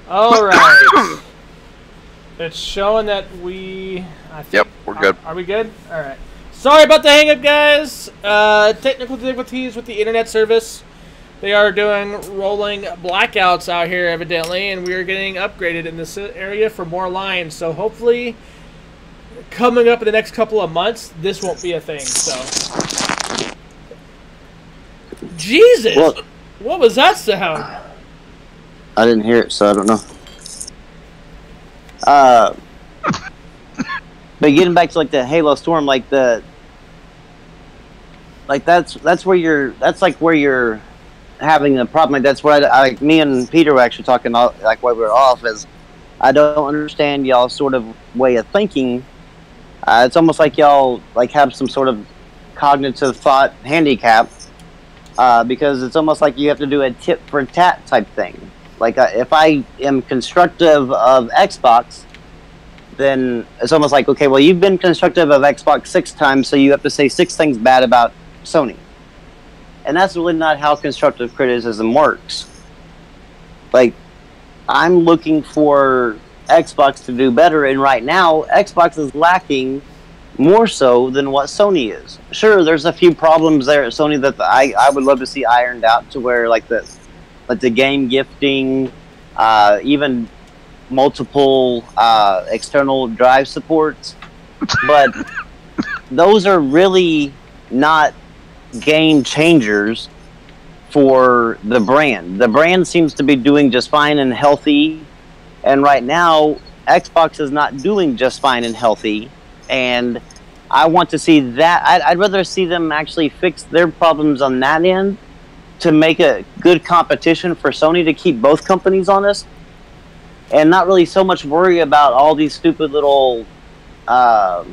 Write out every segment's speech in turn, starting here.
All right. It's showing that we. I think, Yep, we're good. Are we good? All right. Sorry about the hang-up, guys. Technical difficulties with the internet service. They are doing rolling blackouts out here, evidently, and we are getting upgraded in this area for more lines. So hopefully, coming up in the next couple of months, this won't be a thing. So, Jesus, what was that sound? I didn't hear it, so I don't know. But getting back to like the Halo Storm, like that's where you're having a problem. Like that's where I me and Peter were actually talking like while we were off. Is I don't understand y'all's sort of way of thinking. It's almost like y'all like have some sort of cognitive thought handicap, because it's almost like you have to do a tit for tat type thing. Like if I am constructive of Xbox, then it's almost like, okay, well, you've been constructive of Xbox 6 times, so you have to say 6 things bad about Sony. And that's really not how constructive criticism works. Like, I'm looking for Xbox to do better, and right now, Xbox is lacking more so than what Sony is. Sure, there's a few problems there at Sony that I would love to see ironed out to where, like the game gifting, even multiple external drive supports, but those are really not game changers for the brand. The brand seems to be doing just fine and healthy, and right now Xbox is not doing just fine and healthy, and I want to see that. I'd rather see them actually fix their problems on that end to make a good competition for Sony to keep both companies honest, and not really so much worry about all these stupid little, I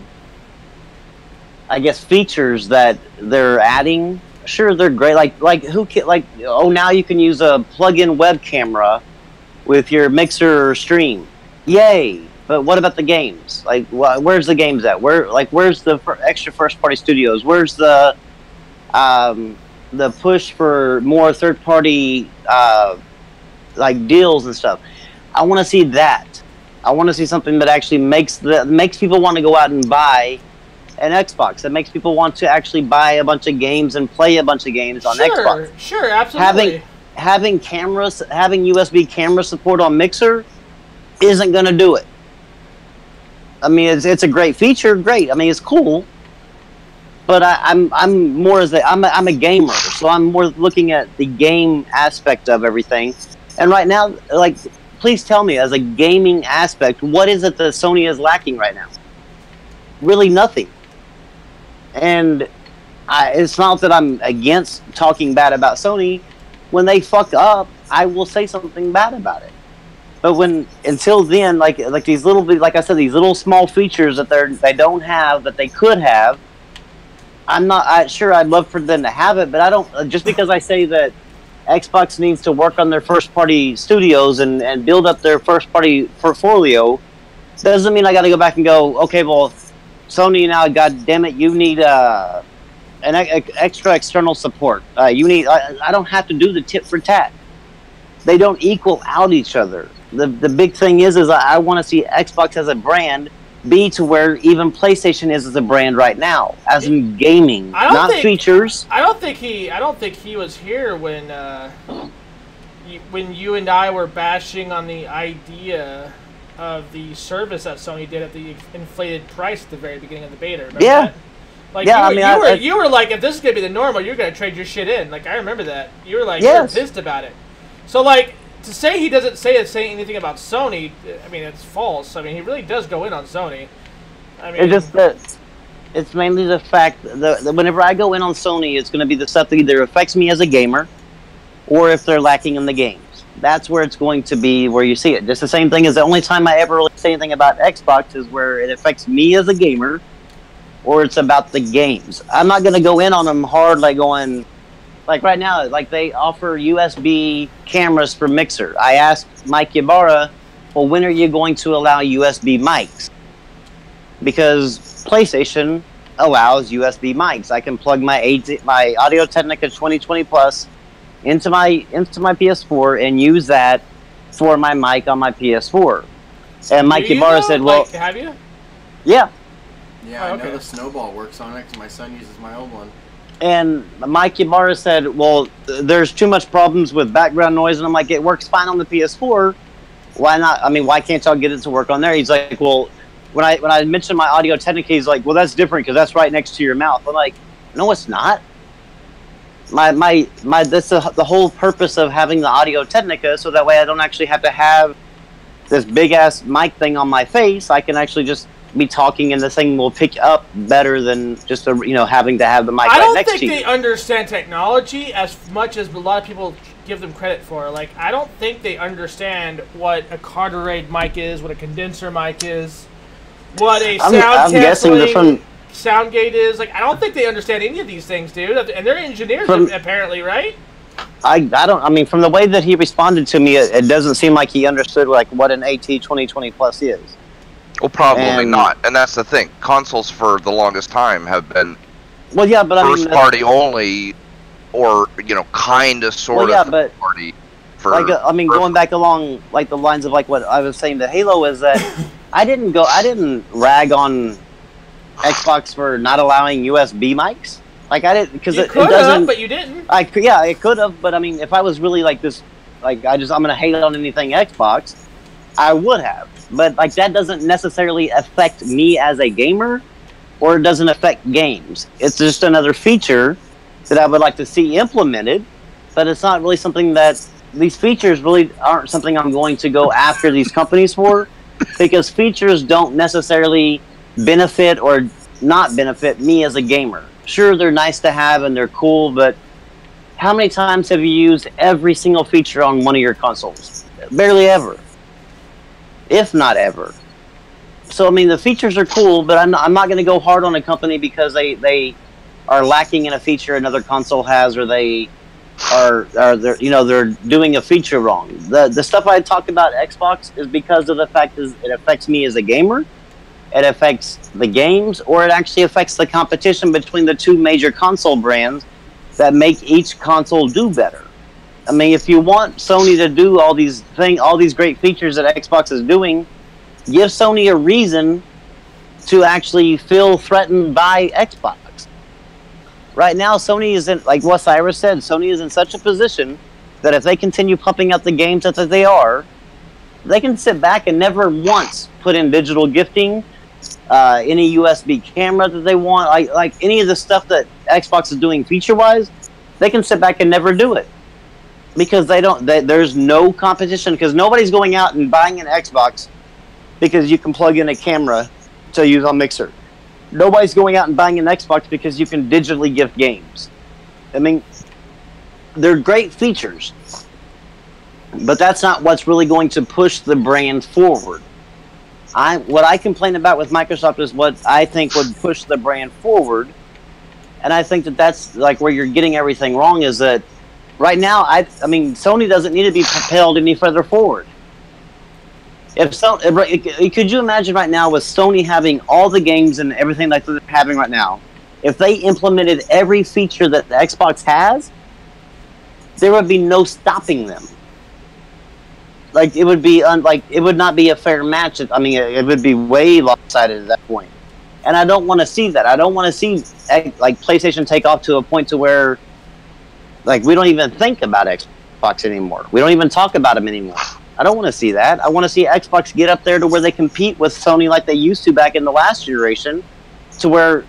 guess, features that they're adding. Sure, they're great. Now you can use a plug-in web camera with your Mixer stream. Yay! But what about the games? Like, where's the games at? Where's the extra first-party studios? Where's the push for more third-party deals and stuff? I want to see that. I want to see something that actually makes people want to go out and buy an Xbox. That makes people want to actually buy a bunch of games and play a bunch of games on Xbox. Sure, absolutely. Having cameras, having USB camera support on Mixer isn't going to do it. I mean, it's a great feature, great. I mean, it's cool. But I'm a gamer, so I'm more looking at the game aspect of everything. And right now, like, please tell me, as a gaming aspect, what is it that Sony is lacking right now? Really nothing. And it's not that I'm against talking bad about Sony. When they fuck up, I will say something bad about it. But until then, like these little, like I said, these little small features that they don't have that they could have, I'm not sure. I'd love for them to have it, but I don't. Just because I say that Xbox needs to work on their first-party studios and build up their first-party portfolio, doesn't mean I got to go back and go, okay, well, Sony now, God damn it, you need an extra external support. You need. I don't have to do the tit for tat. They don't equal out each other. The big thing is I want to see Xbox as a brand be to where even PlayStation is as a brand right now, as in gaming, not features. I don't think he was here when you and I were bashing on the idea of the service that Sony did at the inflated price at the very beginning of the beta. Remember that? Like, yeah, you were like, if this is gonna be the normal, you're gonna trade your shit in. Like, I remember that. You were like, you're pissed about it. So, like, to say he doesn't say anything about Sony, I mean, it's false. I mean, he really does go in on Sony. I mean, it's mainly the fact that whenever I go in on Sony, it's going to be the stuff that either affects me as a gamer, or if they're lacking in the games. That's where it's going to be where you see it. Just the same thing as the only time I ever really say anything about Xbox is where it affects me as a gamer, or it's about the games. I'm not going to go in on them hard, like going. Like right now, like they offer USB cameras for Mixer. I asked Mike Ybarra, well, when are you going to allow USB mics? Because PlayStation allows USB mics. I can plug my Audio Technica 2020 Plus into my PS4 and use that for my mic on my PS4. And Mike Ybarra said, well... Like, have you? Yeah. Yeah, I know the Snowball works on it because my son uses my old one. And Mike Ybarra said, well, there's too much problems with background noise. And I'm like, it works fine on the PS4. Why not? I mean, why can't y'all get it to work on there? He's like, well, when I mentioned my Audio Technica, he's like, well, that's different because that's right next to your mouth. I'm like, no, it's not. That's the whole purpose of having the Audio Technica, so that way I don't actually have to have this big ass mic thing on my face. I can actually just be talking and the thing will pick up better than just having to have the mic right next to you. I don't think they understand technology as much as a lot of people give them credit for. Like, I don't think they understand what a Carteret mic is, what a condenser mic is, what a sound gate is. Like, I don't think they understand any of these things, dude. And they're engineers, apparently, right? I don't. I mean, from the way that he responded to me, it doesn't seem like he understood like what an AT2020 Plus is. Well, probably not, and that's the thing. Consoles for the longest time have been first party only, or kind of sort of first party. For going back along like the lines of like what I was saying to Halo is that I didn't rag on Xbox for not allowing USB mics. Like I didn't because it doesn't. But you didn't. I could have, but I mean, if I was really like this, like I'm gonna hate on anything Xbox, I would have. But like that doesn't necessarily affect me as a gamer, or it doesn't affect games. It's just another feature that I would like to see implemented, but it's not really something that these features really aren't something I'm going to go after these companies for, because features don't necessarily benefit or not benefit me as a gamer. Sure, they're nice to have and they're cool, but how many times have you used every single feature on one of your consoles? Barely ever. If not ever. So, I mean, the features are cool, but I'm not going to go hard on a company because they are lacking in a feature another console has, or they're doing a feature wrong. The stuff I talk about Xbox is because of the fact that it affects me as a gamer, it affects the games, or it actually affects the competition between the two major console brands that make each console do better. I mean, if you want Sony to do all these great features that Xbox is doing, give Sony a reason to actually feel threatened by Xbox. Right now, Sony isn't, like what Cyrus said, Sony is in such a position that if they continue pumping out the games that they are, they can sit back and never once put in digital gifting, any USB camera that they want, like any of the stuff that Xbox is doing feature-wise, they can sit back and never do it. Because there's no competition, because nobody's going out and buying an Xbox because you can plug in a camera to use on Mixer. Nobody's going out and buying an Xbox because you can digitally gift games. I mean, they're great features, but that's not what's really going to push the brand forward. What I complain about with Microsoft is what I think would push the brand forward, and I think that's like where you're getting everything wrong, is that right now, I mean, Sony doesn't need to be propelled any further forward. Could you imagine right now with Sony having all the games and everything like they're having right now, if they implemented every feature that the Xbox has, there would be no stopping them. Like it would be it would not be a fair match. I mean, it would be way lopsided at that point. And I don't want to see that. I don't want to see like PlayStation take off to a point to where like we don't even think about Xbox anymore. We don't even talk about them anymore. I don't want to see that. I want to see Xbox get up there to where they compete with Sony like they used to back in the last generation, to where,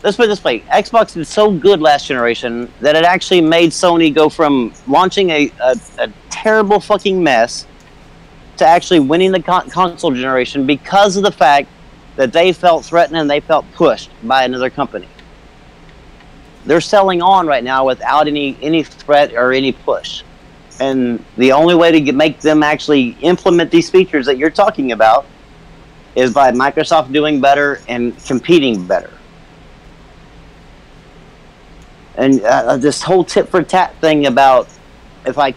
let's put it this way, Xbox did so good last generation that it actually made Sony go from launching a terrible fucking mess to actually winning the console generation because of the fact that they felt threatened and they felt pushed by another company. They're selling on right now without any threat or any push. And the only way to make them actually implement these features that you're talking about is by Microsoft doing better and competing better. And this whole tit for tat thing about if I'm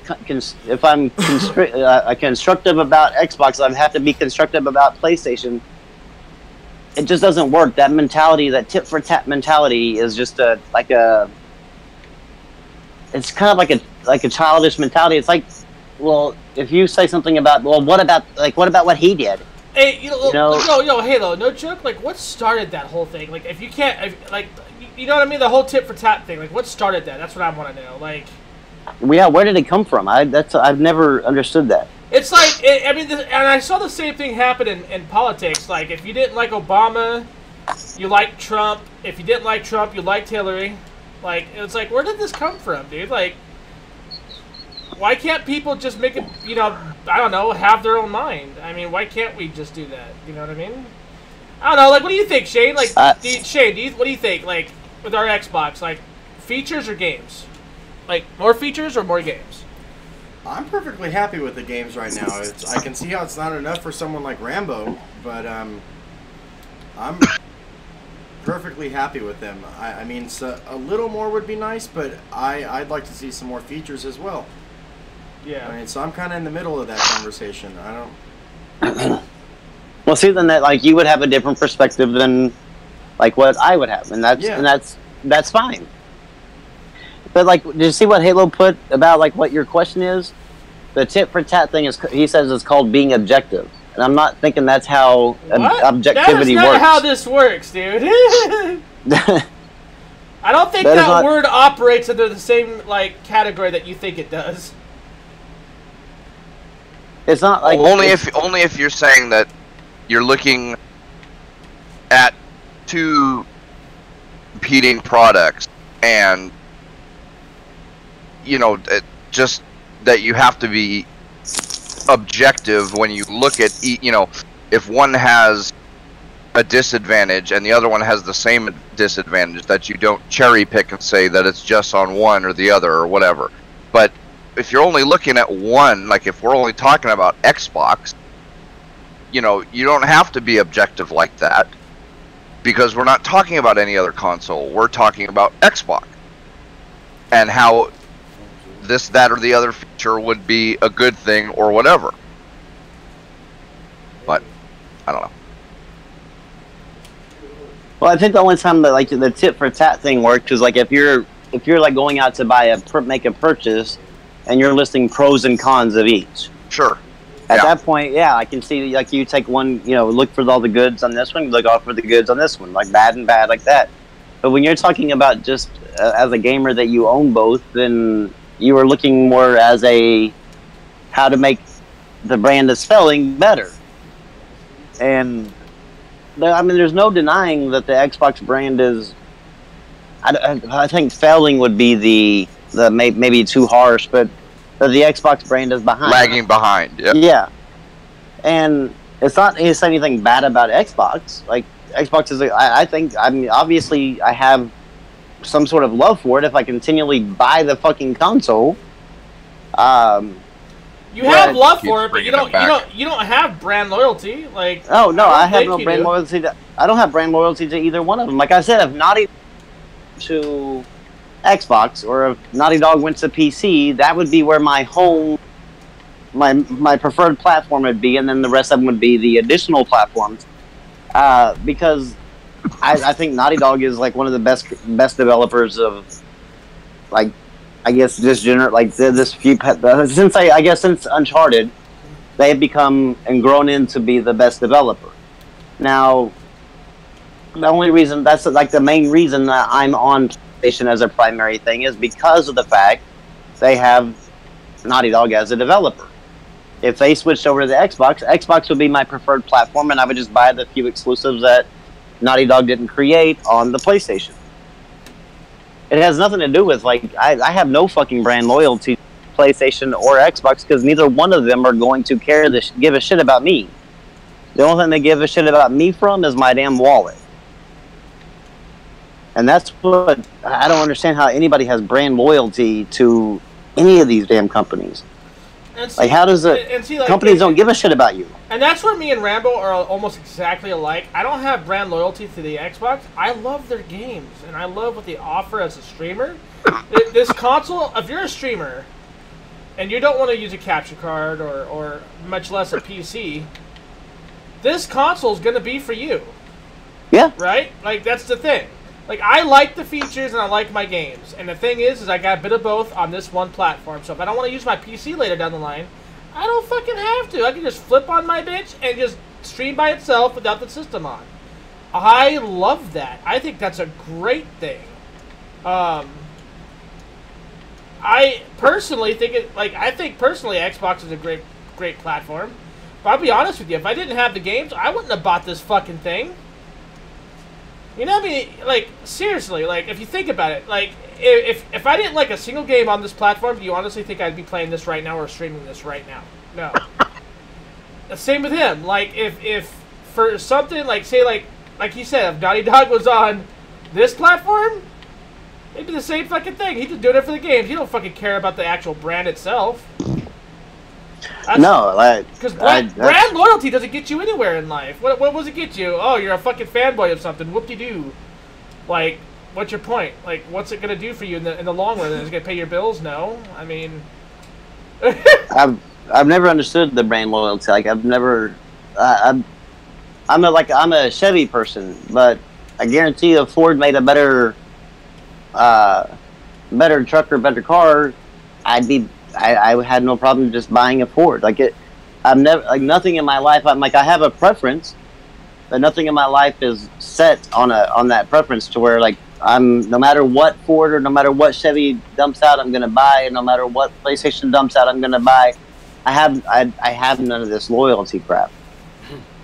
constructive about Xbox, I have to be constructive about PlayStation. It just doesn't work. That mentality, that tit for tat mentality, is just it's kind of like a childish mentality. It's like well, if you say something about, well, what about what he did? Hey, Halo, no joke. Like, what started that whole thing? Like, if you can't, you know what I mean? The whole tit for tat thing. Like, what started that? That's what I want to know. Like, yeah, where did it come from? I've never understood that. It's like, and I saw the same thing happen in politics. Like, if you didn't like Obama, you liked Trump. If you didn't like Trump, you liked Hillary. Like, it's like, where did this come from, dude? Like, why can't people just make it, I don't know, have their own mind? I mean, why can't we just do that? You know what I mean? I don't know. Like, what do you think, Shane? Like, Shane, what do you think? Like, with our Xbox, like, features or games? Like, more features or more games? I'm perfectly happy with the games right now. I can see how it's not enough for someone like Rambo, but I'm perfectly happy with them. I mean, so a little more would be nice, but I'd like to see some more features as well. Yeah. I mean, so I'm kind of in the middle of that conversation. I don't. Well, see, then that you would have a different perspective than like what I would have, and that's fine. But did you see what Halo put about what your question is? The tit for tat thing he says it's called being objective, and I'm not thinking that's how objectivity works. That's not how this works, dude. I don't think that word operates under the same category that you think it does. It's not like only if you're saying that you're looking at two competing products and just that you have to be objective when you look at if one has a disadvantage and the other one has the same disadvantage, that you don't cherry pick and say that it's just on one or the other or whatever. But if you're only looking at one, like if we're only talking about Xbox, you don't have to be objective like that, because we're not talking about any other console. We're talking about Xbox and how this, that, or the other feature would be a good thing or whatever. But I don't know. Well, I think the only time that the tit for tat thing works is if you're going out to make a purchase and you're listing pros and cons of each. Sure. At that point, yeah, I can see you take one, look for all the goods on this one, look out for the goods on this one, bad and bad like that. But when you're talking about just as a gamer that you own both, then you are looking more as how to make the brand of spelling better. And there's no denying that the Xbox brand is. I think failing would be the maybe too harsh, but the Xbox brand is behind. Lagging behind, yeah. Yeah, and it's not to say anything bad about Xbox. Xbox is, obviously I have some sort of love for it if I continually buy the fucking console. You have love for it, but you don't have brand loyalty. Oh no, I have no brand loyalty. I don't have brand loyalty to either one of them. Like I said, if Naughty to Xbox or if Naughty Dog went to PC, that would be where my home, my preferred platform would be, and then the rest of them would be the additional platforms. Because I think Naughty Dog is one of the best developers of I guess this since Uncharted, they have become and grown into be the best developer. Now, the only reason the main reason that I'm on PlayStation as a primary thing is because of the fact they have Naughty Dog as a developer. If they switched over to the Xbox would be my preferred platform, and I would just buy the few exclusives that Naughty Dog didn't create on the PlayStation. It has nothing to do with I have no fucking brand loyalty to PlayStation or Xbox, because neither one of them are going to give a shit about me. The only thing they give a shit about me from is my damn wallet. And that's what I don't understand, how anybody has brand loyalty to any of these damn companies. And see, how does companies don't give a shit about you? And that's where me and Rambo are almost exactly alike. I don't have brand loyalty to the Xbox. I love their games, and I love what they offer as a streamer. This console, if you're a streamer, and you don't want to use a capture card or much less a PC, this console is going to be for you. Yeah. Right? That's the thing. Like, I like the features and I like my games. And the thing is I got a bit of both on this one platform. So if I don't want to use my PC later down the line, I don't fucking have to. I can just flip on my bitch and just stream by itself without the system on. I love that. I think that's a great thing. I personally think Xbox is a great platform. But I'll be honest with you, if I didn't have the games, I wouldn't have bought this fucking thing. You know what I mean? Like, seriously, like, if you think about it, like, if I didn't like a single game on this platform, do you honestly think I'd be playing this right now or streaming this right now? No. The same with him. Like, if for something, like, say, like he said, if Naughty Dog was on this platform, it'd be the same fucking thing. He's just doing it for the games. He don't fucking care about the actual brand itself. No, like... Because brand loyalty doesn't get you anywhere in life. What does it get you? Oh, you're a fucking fanboy of something. Whoop-de-doo. Like, what's your point? Like, what's it going to do for you in the long run? Is it going to pay your bills? No. I mean... I've never understood the brand loyalty. Like, I've never... I'm a Chevy person, but I guarantee you if Ford made a better truck or better car, I had no problem just buying a Ford. Nothing in my life. I have a preference, but nothing in my life is set on that preference to where no matter what Ford or no matter what Chevy dumps out, I'm gonna buy, and no matter what PlayStation dumps out, I'm gonna buy. I have none of this loyalty crap.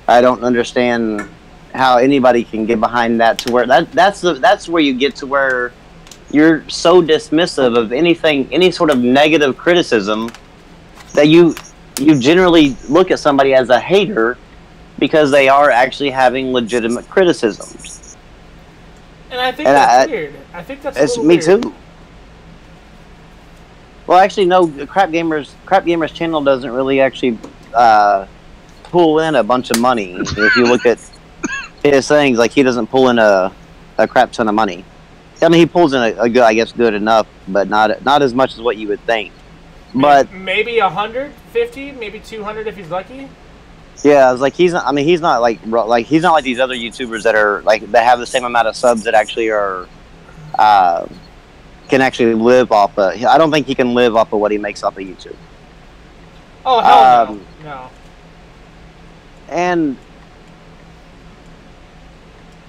I don't understand how anybody can get behind that to where that's where you get to where you're so dismissive of anything, any sort of negative criticism, that you generally look at somebody as a hater because they are actually having legitimate criticisms. And I think that's weird. I think that's a little me weird. too. Well, actually, no. Crap Gamers channel doesn't really actually pull in a bunch of money. If you look at his things, like, he doesn't pull in a crap ton of money. I mean, he pulls in a good, I guess, good enough, but not as much as what you would think. But maybe 150, maybe 200 if he's lucky. Yeah, it's like he's not like these other YouTubers that are that have the same amount of subs that actually are can actually live off of. I don't think he can live off of what he makes off of YouTube. Oh hell no. And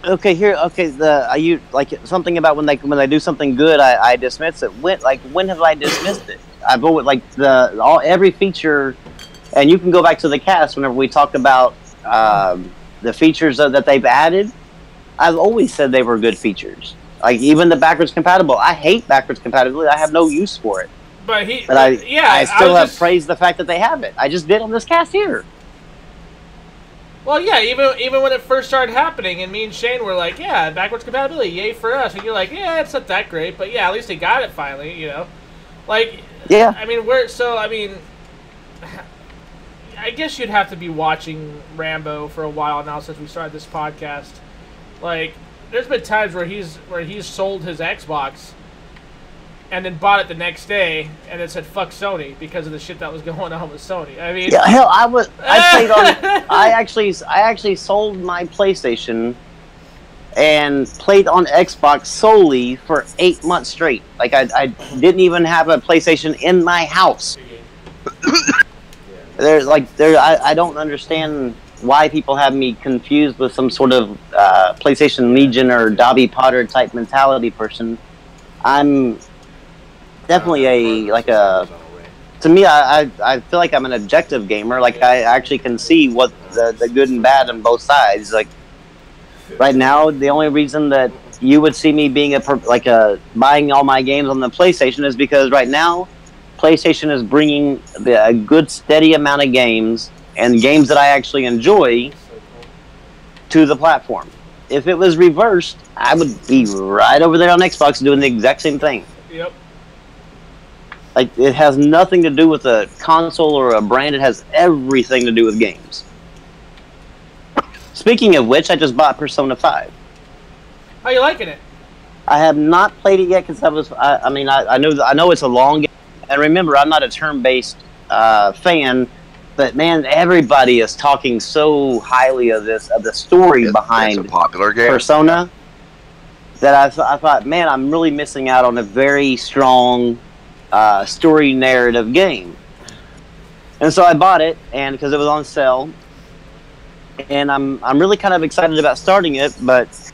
you something about when they do something good, I dismiss it. When have I dismissed it? I've always every feature, and you can go back to the cast whenever we talked about the features that they've added. I've always said they were good features. Like, even the backwards compatible. I hate backwards compatibility. I have no use for it. But I still have praised the fact that they have it. I just did on this cast here. Well, yeah, even when it first started happening, and me and Shane were like, yeah, backwards compatibility, yay for us. And you're like, yeah, it's not that great, but yeah, at least they got it finally, you know? Like, yeah. I mean, I guess you'd have to be watching Rambo for a while now since we started this podcast. Like, there's been times where he's sold his Xbox and then bought it the next day, and it said "fuck Sony" because of the shit that was going on with Sony. I mean, yeah, hell, I actually sold my PlayStation and played on Xbox solely for 8 months straight. Like, I didn't even have a PlayStation in my house. I don't understand why people have me confused with some sort of PlayStation Legion or Dobby Potter type mentality person. I'm definitely to me, I feel like I'm an objective gamer. Like, I actually can see what the good and bad on both sides. Like, right now, the only reason that you would see me being buying all my games on the PlayStation is because right now, PlayStation is bringing a good steady amount of games and games that I actually enjoy to the platform. If it was reversed, I would be right over there on Xbox doing the exact same thing. Yep. Like, it has nothing to do with a console or a brand. It has everything to do with games. Speaking of which, I just bought Persona 5. How you liking it? I have not played it yet because I know it's a long game. And remember, I'm not a turn-based fan, but man, everybody is talking so highly of the story behind it's a popular game. Persona. that I thought, man, I'm really missing out on a very strong story narrative game. And so I bought it, and because it was on sale, and I'm really kind of excited about starting it. But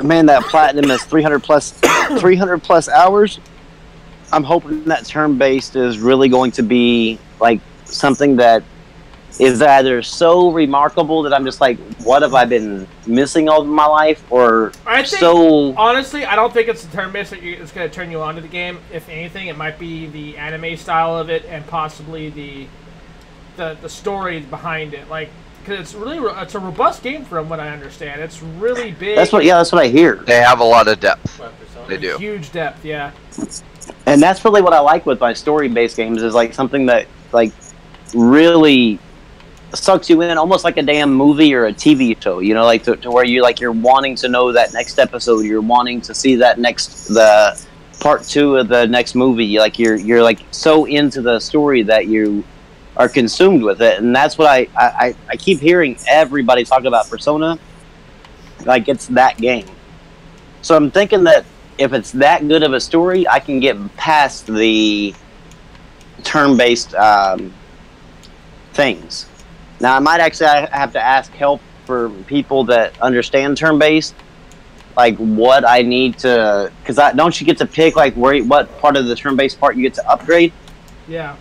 man, that platinum is 300 plus hours. I'm hoping that turn-based is really going to be like something that is either so remarkable that I'm just like, what have I been missing all of my life? Or honestly, I don't think it's the turn-based that it's going to turn you on to the game. If anything, it might be the anime style of it and possibly the story behind it. Like, because it's a robust game from what I understand. It's really big. That's what I hear. They have a lot of depth. They do. Huge depth, yeah. And that's really what I like with my story-based games, is like something that like really sucks you in, almost like a damn movie or a TV show, you know, like to where you're wanting to know that next episode, you're wanting to see the part 2 of the next movie, like you're like so into the story that you are consumed with it. And that's what I keep hearing everybody talk about Persona, like it's that game. So I'm thinking that if it's that good of a story, I can get past the turn-based things. Now, I might actually have to ask help for people that understand turn-based, like what I need to, because don't you get to pick like what part of the turn-based part you get to upgrade? Yeah.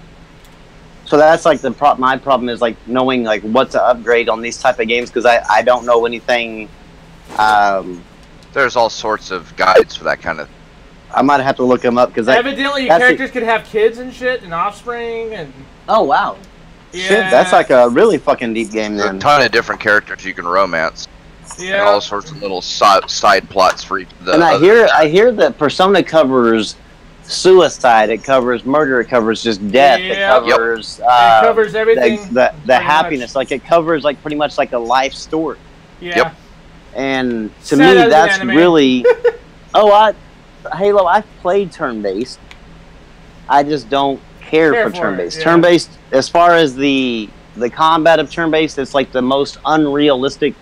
So that's like my problem is like knowing like what to upgrade on these type of games, because I don't know anything. There's all sorts of guides for that kind of. I might have to look them up because evidently your characters could have kids and shit and offspring and. Oh wow. Yeah. Shit, that's like a really fucking deep game then. There's a ton of different characters you can romance. Yeah. And all sorts of little side plots for each of the. And I hear that Persona covers suicide, it covers murder, it covers just death, it covers it covers everything. The happiness, like it covers like pretty much like a life story. Yeah. Yep. And to me, that's really. Halo, I've played turn-based. I just don't care for turn-based. Yeah. Turn-based, as far as the combat of turn-based, it's like the most unrealistic.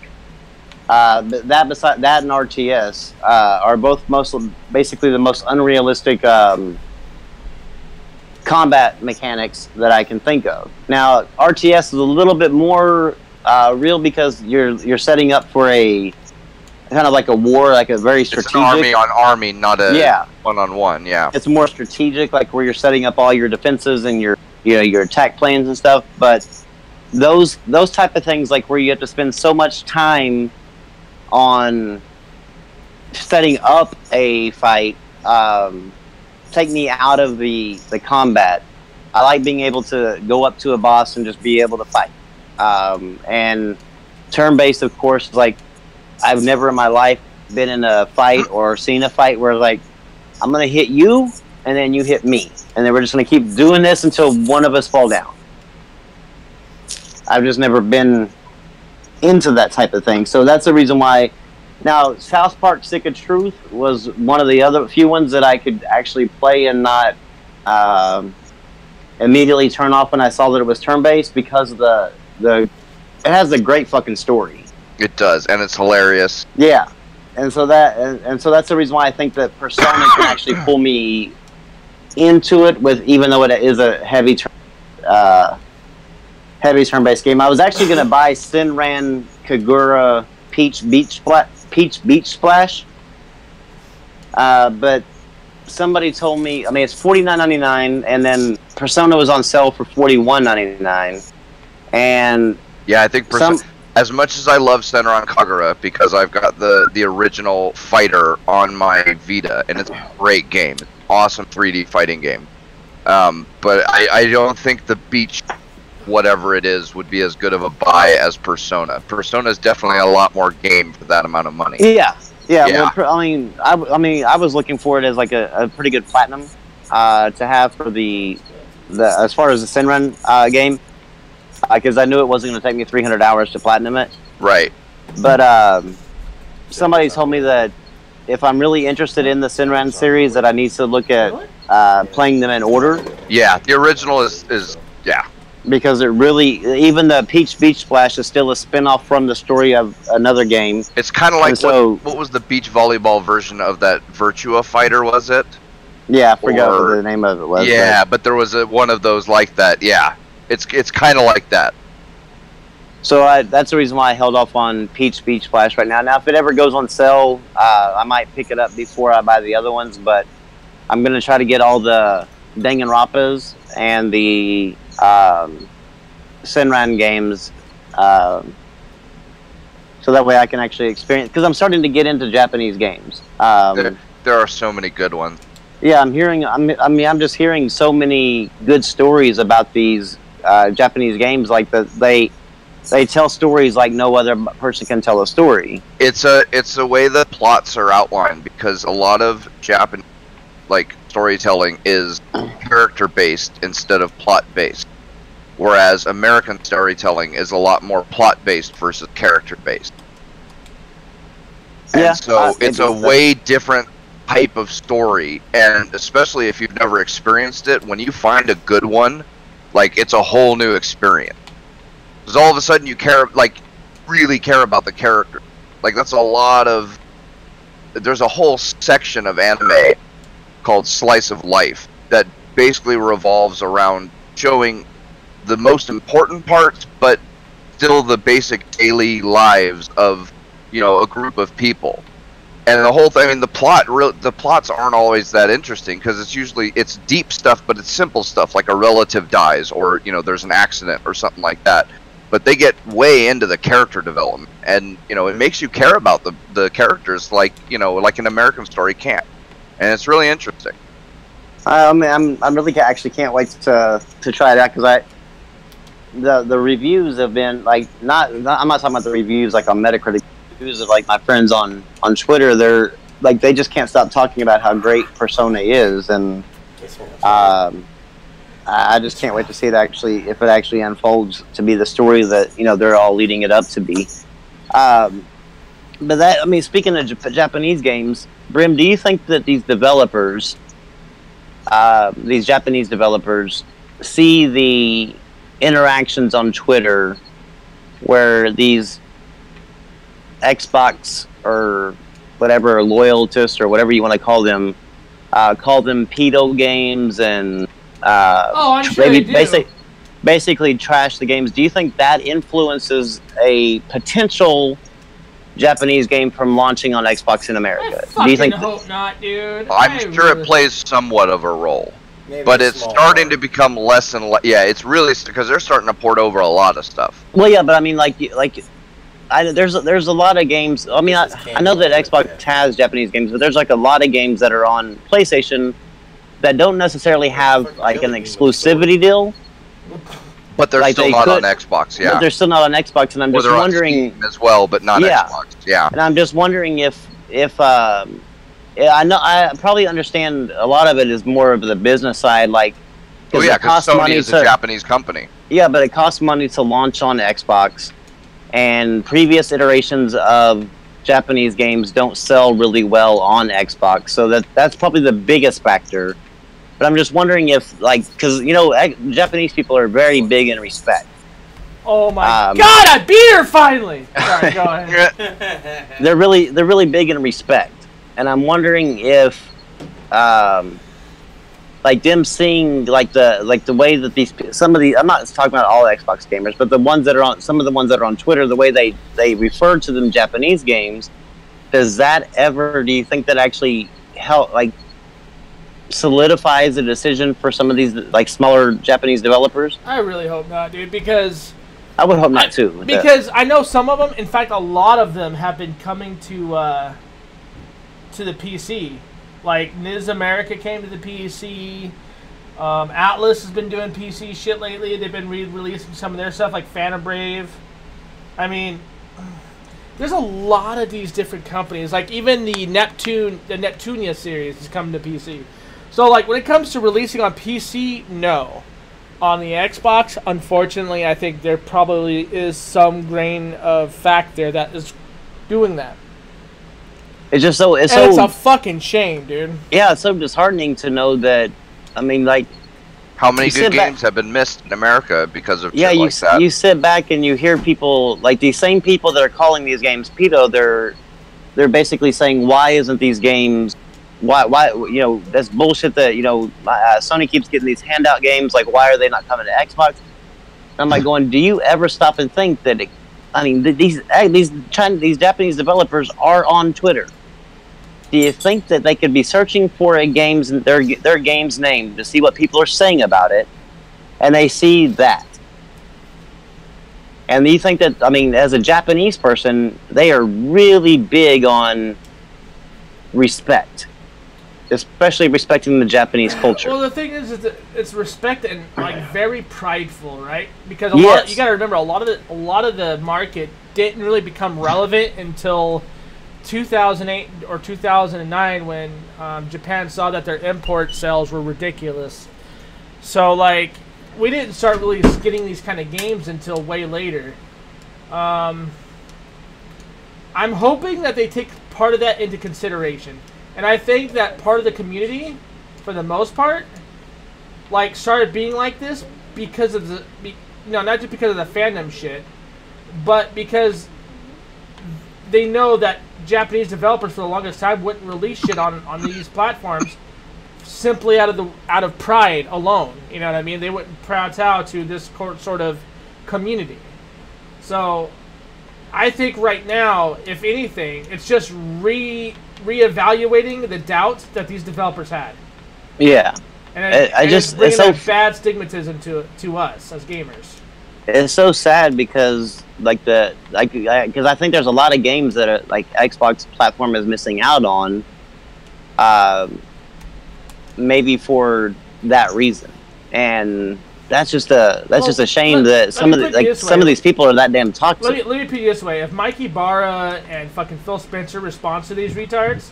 That and RTS are both basically the most unrealistic combat mechanics that I can think of. Now, RTS is a little bit more real because you're setting up for a kind of like a war, like a very strategic. It's an army on army, not a one-on-one. Yeah, it's more strategic, like where you're setting up all your defenses and your attack plans and stuff. But those type of things, like where you have to spend so much time on setting up a fight, take me out of the combat. I like being able to go up to a boss and just be able to fight. And turn-based, of course, like I've never in my life been in a fight or seen a fight where like I'm gonna hit you and then you hit me, and then we're just gonna keep doing this until one of us fall down. I've just never been into that type of thing, so that's the reason why. Now, South Park: Stick of Truth was one of the other few ones that I could actually play and not immediately turn off when I saw that it was turn-based, because it has a great fucking story. It does, and it's hilarious. Yeah, and so that's the reason why I think that Persona can actually pull me into it, even though it is a heavy turn-based game. I was actually going to buy Senran Kagura Peach Beach Splash, but somebody told me, I mean, it's $49.99, and then Persona was on sale for $41.99, and yeah, I think as much as I love Senran Kagura, because I've got the original fighter on my Vita, and it's a great game, it's an awesome 3D fighting game, but I don't think the Beach whatever it is would be as good of a buy as Persona. Persona is definitely a lot more game for that amount of money. Yeah. Well, I mean, I was looking for it as like a pretty good platinum to have for the as far as the Senran game, because I knew it wasn't going to take me 300 hours to platinum it. Right. But somebody told me that if I'm really interested in the Senran series, that I need to look at playing them in order. Yeah, the original is yeah. because it really, even the Peach Beach Splash is still a spin-off from the story of another game. It's kind of like what was the beach volleyball version of that Virtua Fighter, was it? Yeah, I forgot what the name of it was. Yeah, but there was one of those like that. Yeah, it's kind of like that. So that's the reason why I held off on Peach Beach Splash right now. Now, if it ever goes on sale, I might pick it up before I buy the other ones, but I'm going to try to get all the Danganronpas and the Senran games, so that way I can actually experience, because I'm starting to get into Japanese games. There are so many good ones. Yeah, I'm just hearing so many good stories about these Japanese games. Like they tell stories like no other person can tell a story. It's a way the plots are outlined, because a lot of Japanese storytelling is character based instead of plot based, whereas American storytelling is a lot more plot based versus character based. And so it's a way different type of story, and especially if you've never experienced it, when you find a good one, it's a whole new experience. Because all of a sudden you really care about the character. That's a lot of. There's a whole section of anime called Slice of Life that basically revolves around showing the most important parts, but still the basic daily lives of, a group of people. And the whole thing, the plots aren't always that interesting, because it's deep stuff, but it's simple stuff, like a relative dies, or, there's an accident or something like that. But they get way into the character development, and, it makes you care about the characters like an American story can't. And it's really interesting. I'm really actually can't wait to try it out, because the reviews have been I'm not talking about the reviews on Metacritic. Reviews of my friends on Twitter, they're they just can't stop talking about how great Persona is, and I just can't wait to see it if it actually unfolds to be the story that they're all leading it up to be. But speaking of Japanese games, Brim, do you think that these Japanese developers, see the interactions on Twitter where these Xbox or whatever, loyalists or whatever you want to call them pedo games, and I'm sure they do. Basically trash the games? Do you think that influences a potential Japanese game from launching on Xbox in America? Do you think? Hope not, dude. I'm sure it plays somewhat of a role, but it's starting to become less and less. Yeah, it's really because they're starting to port over a lot of stuff. Well, yeah, but there's a lot of games. I know that Xbox has Japanese games, but there's a lot of games that are on PlayStation that don't necessarily have an exclusivity deal. But they're still not on Xbox, yeah. But they're still not on Xbox, and I'm just wondering. On Steam as well, but not Xbox, yeah. And I'm just wondering if I probably understand a lot of it is more of the business side, because Sony is a Japanese company. Yeah, but it costs money to launch on Xbox, and previous iterations of Japanese games don't sell really well on Xbox, so that's probably the biggest factor. But I'm just wondering if, because Japanese people are very big in respect. Oh my God! I beat her finally. Sorry, go ahead. They're really big in respect, and I'm wondering if, them seeing the way that I'm not talking about all Xbox gamers, but some of the ones that are on Twitter, the way they refer to them Japanese games, do you think that actually help solidifies the decision for some of these smaller Japanese developers? I really hope not, dude, because I would hope not too. Because I know some of them, in fact, a lot of them have been coming to the PC. Niz America came to the PC. Atlas has been doing PC shit lately. They've been re-releasing some of their stuff, like Phantom Brave. There's a lot of these different companies. Even the Neptunia series is coming to PC. So, when it comes to releasing on PC, no. On the Xbox, unfortunately, I think there probably is some grain of fact there that is doing that. It's just so... It's a fucking shame, dude. Yeah, it's so disheartening to know that... How many good games have been missed in America because of shit like that? You sit back and you hear people, like these same people that are calling these games pedo, they're basically saying, why isn't these games, why you know, that's bullshit that, you know, Sony keeps getting these handout games, like why are they not coming to Xbox? And I'm like going, do you ever stop and think that, I mean, these Japanese developers are on Twitter. Do you think that they could be searching for a their game's name to see what people are saying about it, and they see that? And you think that, I mean, as a Japanese person, they are really big on respect, especially respecting the Japanese culture. Well, the thing is that it's respect and like very prideful, right? Because you got to remember, a lot of the market didn't really become relevant until 2008 or 2009 when Japan saw that their import sales were ridiculous. So like we didn't start really getting these kind of games until way later. I'm hoping that they take part of that into consideration, and I think that part of the community, for the most part, like started being like this because of the not just because of the fandom shit, but because they know that Japanese developers for the longest time wouldn't release shit on these platforms simply out of pride alone. You know what I mean? They wouldn't kowtow to this sort of community. So I think right now, if anything, it's just reevaluating the doubts that these developers had. Yeah. And it's bringing that bad stigmatism to us as gamers. It's so sad because because I think there's a lot of games that are, like, Xbox platform is missing out on, maybe for that reason, and that's just a shame that some of these people are that damn toxic. Let me put it this way: if Mike Ibarra and fucking Phil Spencer responds to these retards,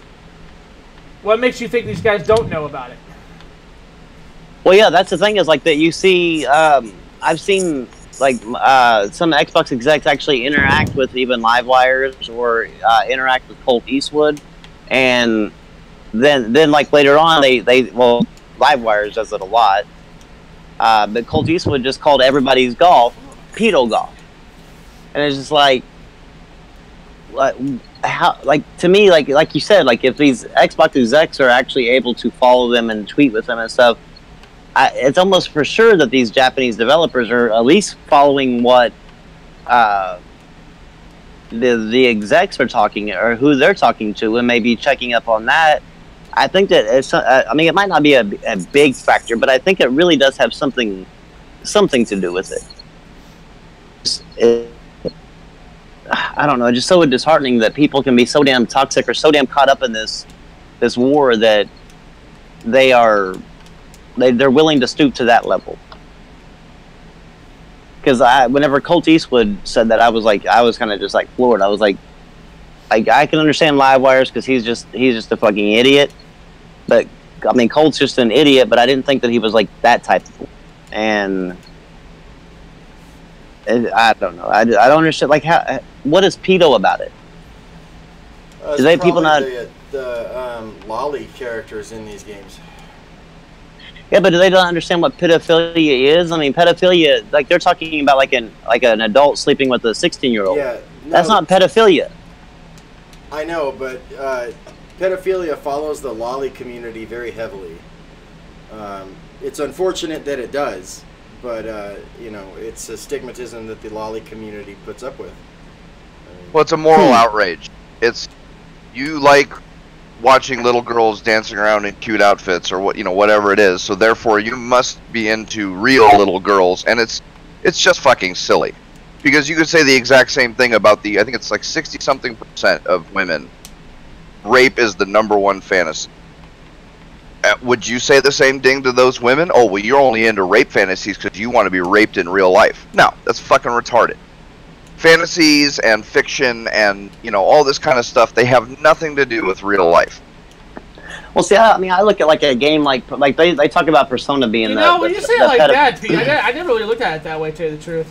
what makes you think these guys don't know about it? Well, yeah, that's the thing is like that you see. I've seen like some Xbox execs actually interact with even Livewires or interact with Colt Eastwood, and then like later on they Livewires does it a lot, but Colt Eastwood just called everybody's golf pedo golf, and it's just like how, like, to me, like you said, like if these Xbox execs are actually able to follow them and tweet with them and stuff, it's almost for sure that these Japanese developers are at least following what the execs are talking, or who they're talking to, and maybe checking up on that. I think that I mean, it might not be a big factor, but I think it really does have something to do with it. I don't know, it's just so disheartening that people can be so damn toxic or so damn caught up in this war that they're willing to stoop to that level. Because whenever Colt Eastwood said that, I was kind of just like floored. I was like I can understand Livewires because he's just a fucking idiot. But I mean, Colt's just an idiot. But I didn't think that he was like that type of. And I don't know. I don't understand. Like, what is pedo about it? Do they people not the lolly characters in these games? Yeah, but do they not understand what pedophilia is? I mean, pedophilia, like they're talking about like an adult sleeping with a 16-year-old. Yeah, no, that's not pedophilia. I know, but pedophilia follows the lolly community very heavily. It's unfortunate that it does, but you know, it's a stigmatism that the lolly community puts up with. Well, it's a moral outrage. It's you like watching little girls dancing around in cute outfits or whatever it is, so therefore you must be into real little girls, and it's just fucking silly. Because you could say the exact same thing about I think it's like 60-something% of women. Rape is the #1 fantasy. Would you say the same thing to those women? Oh, well, you're only into rape fantasies because you want to be raped in real life. No, that's fucking retarded. Fantasies and fiction and all this kind of stuff, they have nothing to do with real life. Well, see, I mean, I look at like a game like they talk about Persona being when you say it like that, Pete, I never really looked at it that way, to tell you the truth.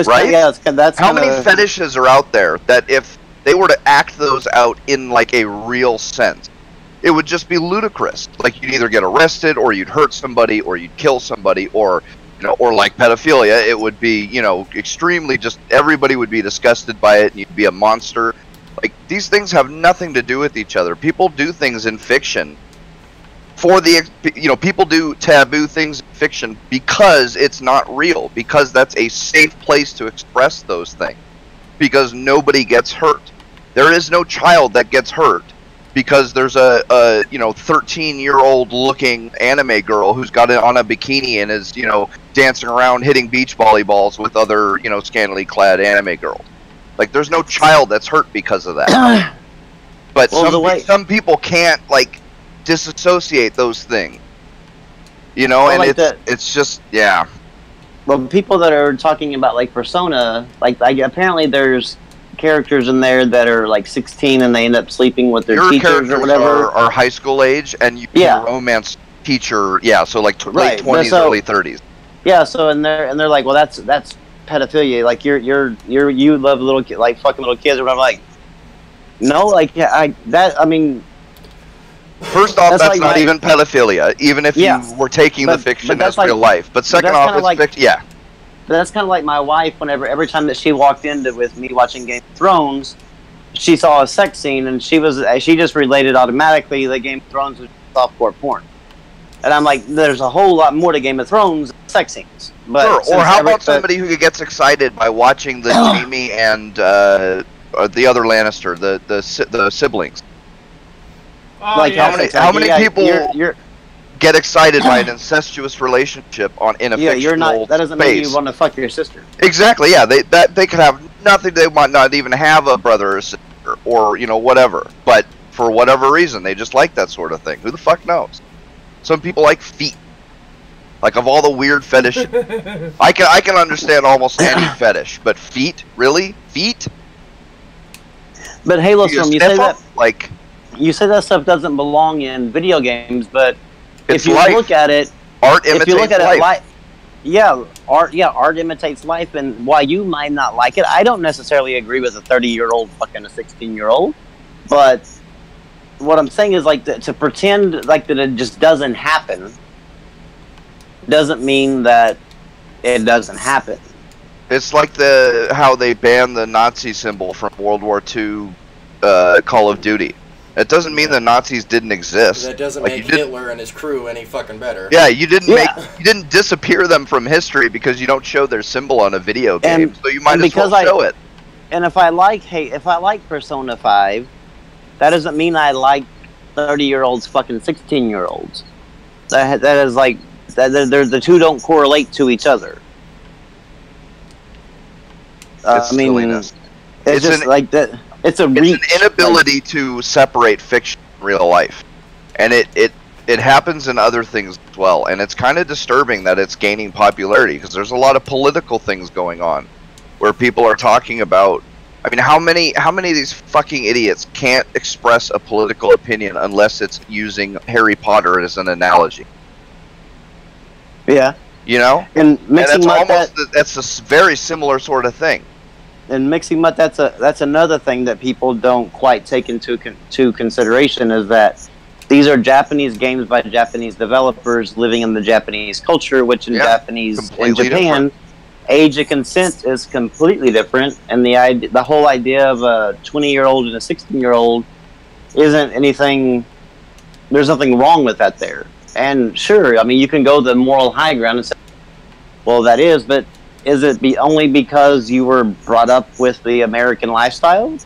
Right? Yeah, that's how many fetishes are out there that if they were to act those out in like a real sense, it would just be ludicrous. Like, you'd either get arrested, or you'd hurt somebody, or you'd kill somebody, or, you know, or like pedophilia, it would be, you know, extremely just, everybody would be disgusted by it, and you'd be a monster. Like, these things have nothing to do with each other. People do things in fiction for the, you know, people do taboo things in fiction because it's not real, because that's a safe place to express those things, because nobody gets hurt. There is no child that gets hurt because there's a you know, 13-year-old looking anime girl who's got it on a bikini and is, you know, dancing around hitting beach volleyballs with other, you know, scantily clad anime girls. Like, there's no child that's hurt because of that. But well, some people can't, like, disassociate those things. You know, well, and like it's just, yeah. Well, people that are talking about, like, Persona, like apparently there's characters in there that are like 16 and they end up sleeping with their teachers or whatever. Are high school age, and you can romance teacher, so like late 20s, early 30s. Yeah, so and they're like, well, that's pedophilia. Like you love little kids, like fucking little kids, or whatever. Like, no, like I mean. First off, that's like not even pedophilia, even if you were taking the fiction as real life. But second off, it's fiction. Yeah. But that's kind of like my wife. Every time that she walked into with me watching Game of Thrones, she saw a sex scene and she just related automatically that Game of Thrones was softcore porn. And I'm like, there's a whole lot more to Game of Thrones than sex scenes. But sure. Or how about somebody who gets excited by watching the Jaime and the other Lannister, the siblings? Oh, like how many people get excited by an incestuous relationship in a fictional that doesn't space. mean you want to fuck your sister. Exactly, yeah. They could have nothing. They might not even have a brother or sister, or, you know, whatever. But for whatever reason, they just like that sort of thing. Who the fuck knows? Some people like feet. Like, of all the weird fetishes, I can understand almost any fetish, but feet, really, feet. But Halo Storm, you say that like. You say that stuff doesn't belong in video games, but if you look at it, art imitates life. Art imitates life, and while you might not like it, I don't necessarily agree with a 30-year-old fucking a 16-year-old. But what I'm saying is, like, to pretend like that it just doesn't happen doesn't mean that it doesn't happen. It's like how they banned the Nazi symbol from World War II Call of Duty. It doesn't mean the Nazis didn't exist. That doesn't make Hitler and his crew any fucking better. Yeah, you didn't disappear them from history because you don't show their symbol on a video game, so you might as well show it. And if I like Persona 5, that doesn't mean I like 30-year-olds fucking 16-year-olds. That is like the two don't correlate to each other. It's silliness. It's just like that. It's an inability to separate fiction from real life, and it happens in other things as well. And it's kind of disturbing that it's gaining popularity because there's a lot of political things going on, where people are talking about. I mean, how many of these fucking idiots can't express a political opinion unless it's using Harry Potter as an analogy? Yeah, you know, and that's a very similar sort of thing. And mixing mud, that's another thing that people don't quite take into consideration, is that these are Japanese games by Japanese developers living in the Japanese culture, which in Japan, different. Age of consent is completely different, and the whole idea of a 20-year-old and a 16-year-old isn't anything. There's nothing wrong with that there. And sure, I mean, you can go the moral high ground and say, well, that is, but is it only because you were brought up with the American lifestyle?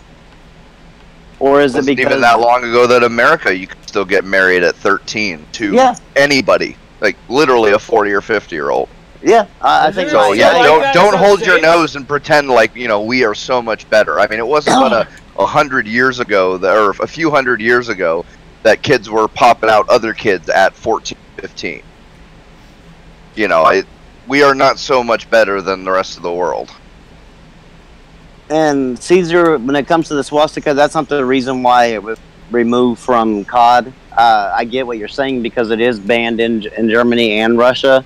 Or is it because... even that long ago that America, you could still get married at 13 to anybody. Like, literally a 40 or 50-year-old. Yeah, I think so. Yeah, don't hold your nose and pretend like, you know, we are so much better. I mean, it wasn't but 100 years ago, or a few hundred years ago, that kids were popping out other kids at 14, 15. You know, we are not so much better than the rest of the world. And Caesar, when it comes to the swastika, that's not the reason why it was removed from COD. I get what you're saying because it is banned in Germany and Russia.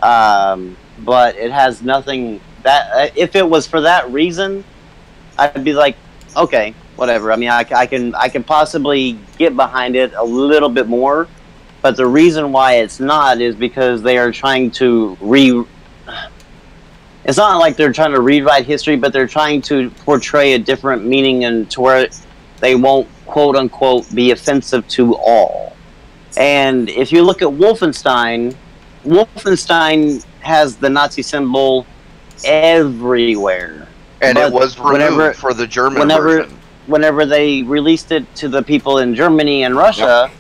But it has nothing... If it was for that reason, I'd be like, okay, whatever. I mean, I can possibly get behind it a little bit more, but the reason why it's not is because they are trying to It's not like they're trying to rewrite history, but they're trying to portray a different meaning and to where they won't, quote unquote, be offensive to all. And if you look at Wolfenstein has the Nazi symbol everywhere. And it was removed for the German version. Whenever they released it to the people in Germany and Russia,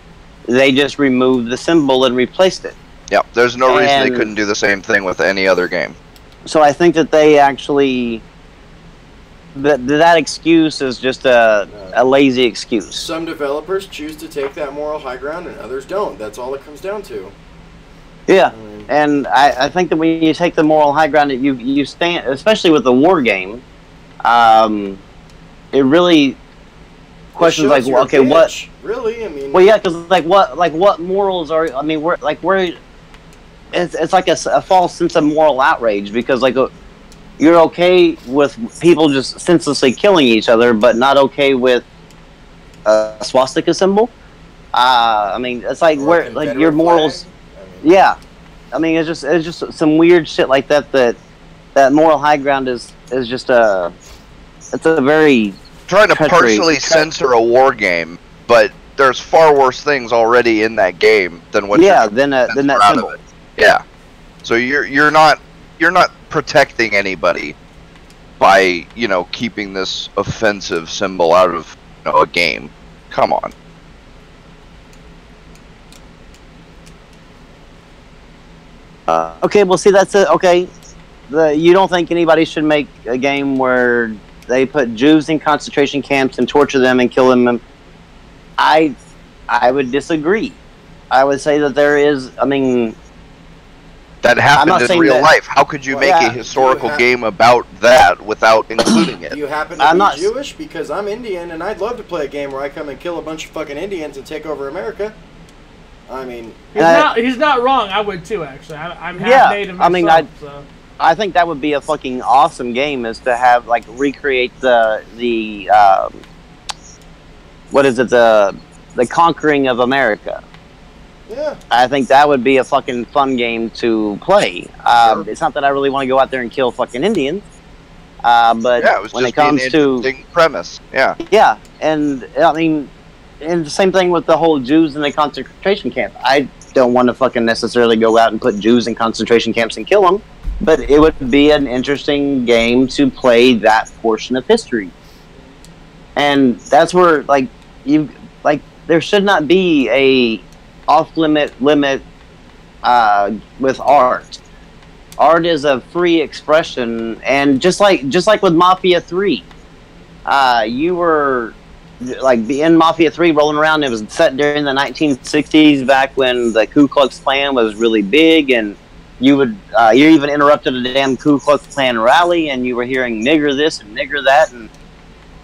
they just removed the symbol and replaced it. Yep, there's no reason they couldn't do the same thing with any other game. So I think that they actually... That excuse is just a lazy excuse. Some developers choose to take that moral high ground and others don't. That's all it comes down to. Yeah, and I think that when you take the moral high ground, you stand, especially with the war game, it really questions like, okay, what? Really? I mean, well, yeah, because what morals are? I mean, it's like a false sense of moral outrage because like you're okay with people just senselessly killing each other, but not okay with a swastika symbol. I mean, it's like where like your morals. Yeah, I mean it's just some weird shit like that. That moral high ground is just it's a very trying to partially censor a war game, but there's far worse things already in that game than what. Yeah, than that symbol. Yeah, so you're not protecting anybody by keeping this offensive symbol out of a game. Come on. Okay, well, see, that's it. Okay, you don't think anybody should make a game where they put Jews in concentration camps and torture them and kill them? I would disagree. I would say that there is. I mean, that happened in real life. How could you make a historical game about that without including it? You happen to be Jewish? Because I'm Indian, and I'd love to play a game where I come and kill a bunch of fucking Indians and take over America. I mean, he's not wrong. I would too, actually. I'm half native myself. I think that would be a fucking awesome game, is to have like recreate the what is it, the conquering of America. Yeah. I think that would be a fucking fun game to play. It's not that I really want to go out there and kill fucking Indians, but when it comes to premise, yeah, and I mean. And the same thing with the whole Jews in the concentration camp. I don't want to fucking necessarily go out and put Jews in concentration camps and kill them, but it would be an interesting game to play that portion of history. And that's where, there should not be a off-limit limit with art. Art is a free expression, and just like with Mafia 3, you were... like in Mafia 3 rolling around, it was set during the 1960s, back when the Ku Klux Klan was really big, and you even interrupted a damn Ku Klux Klan rally, and you were hearing nigger this and nigger that, and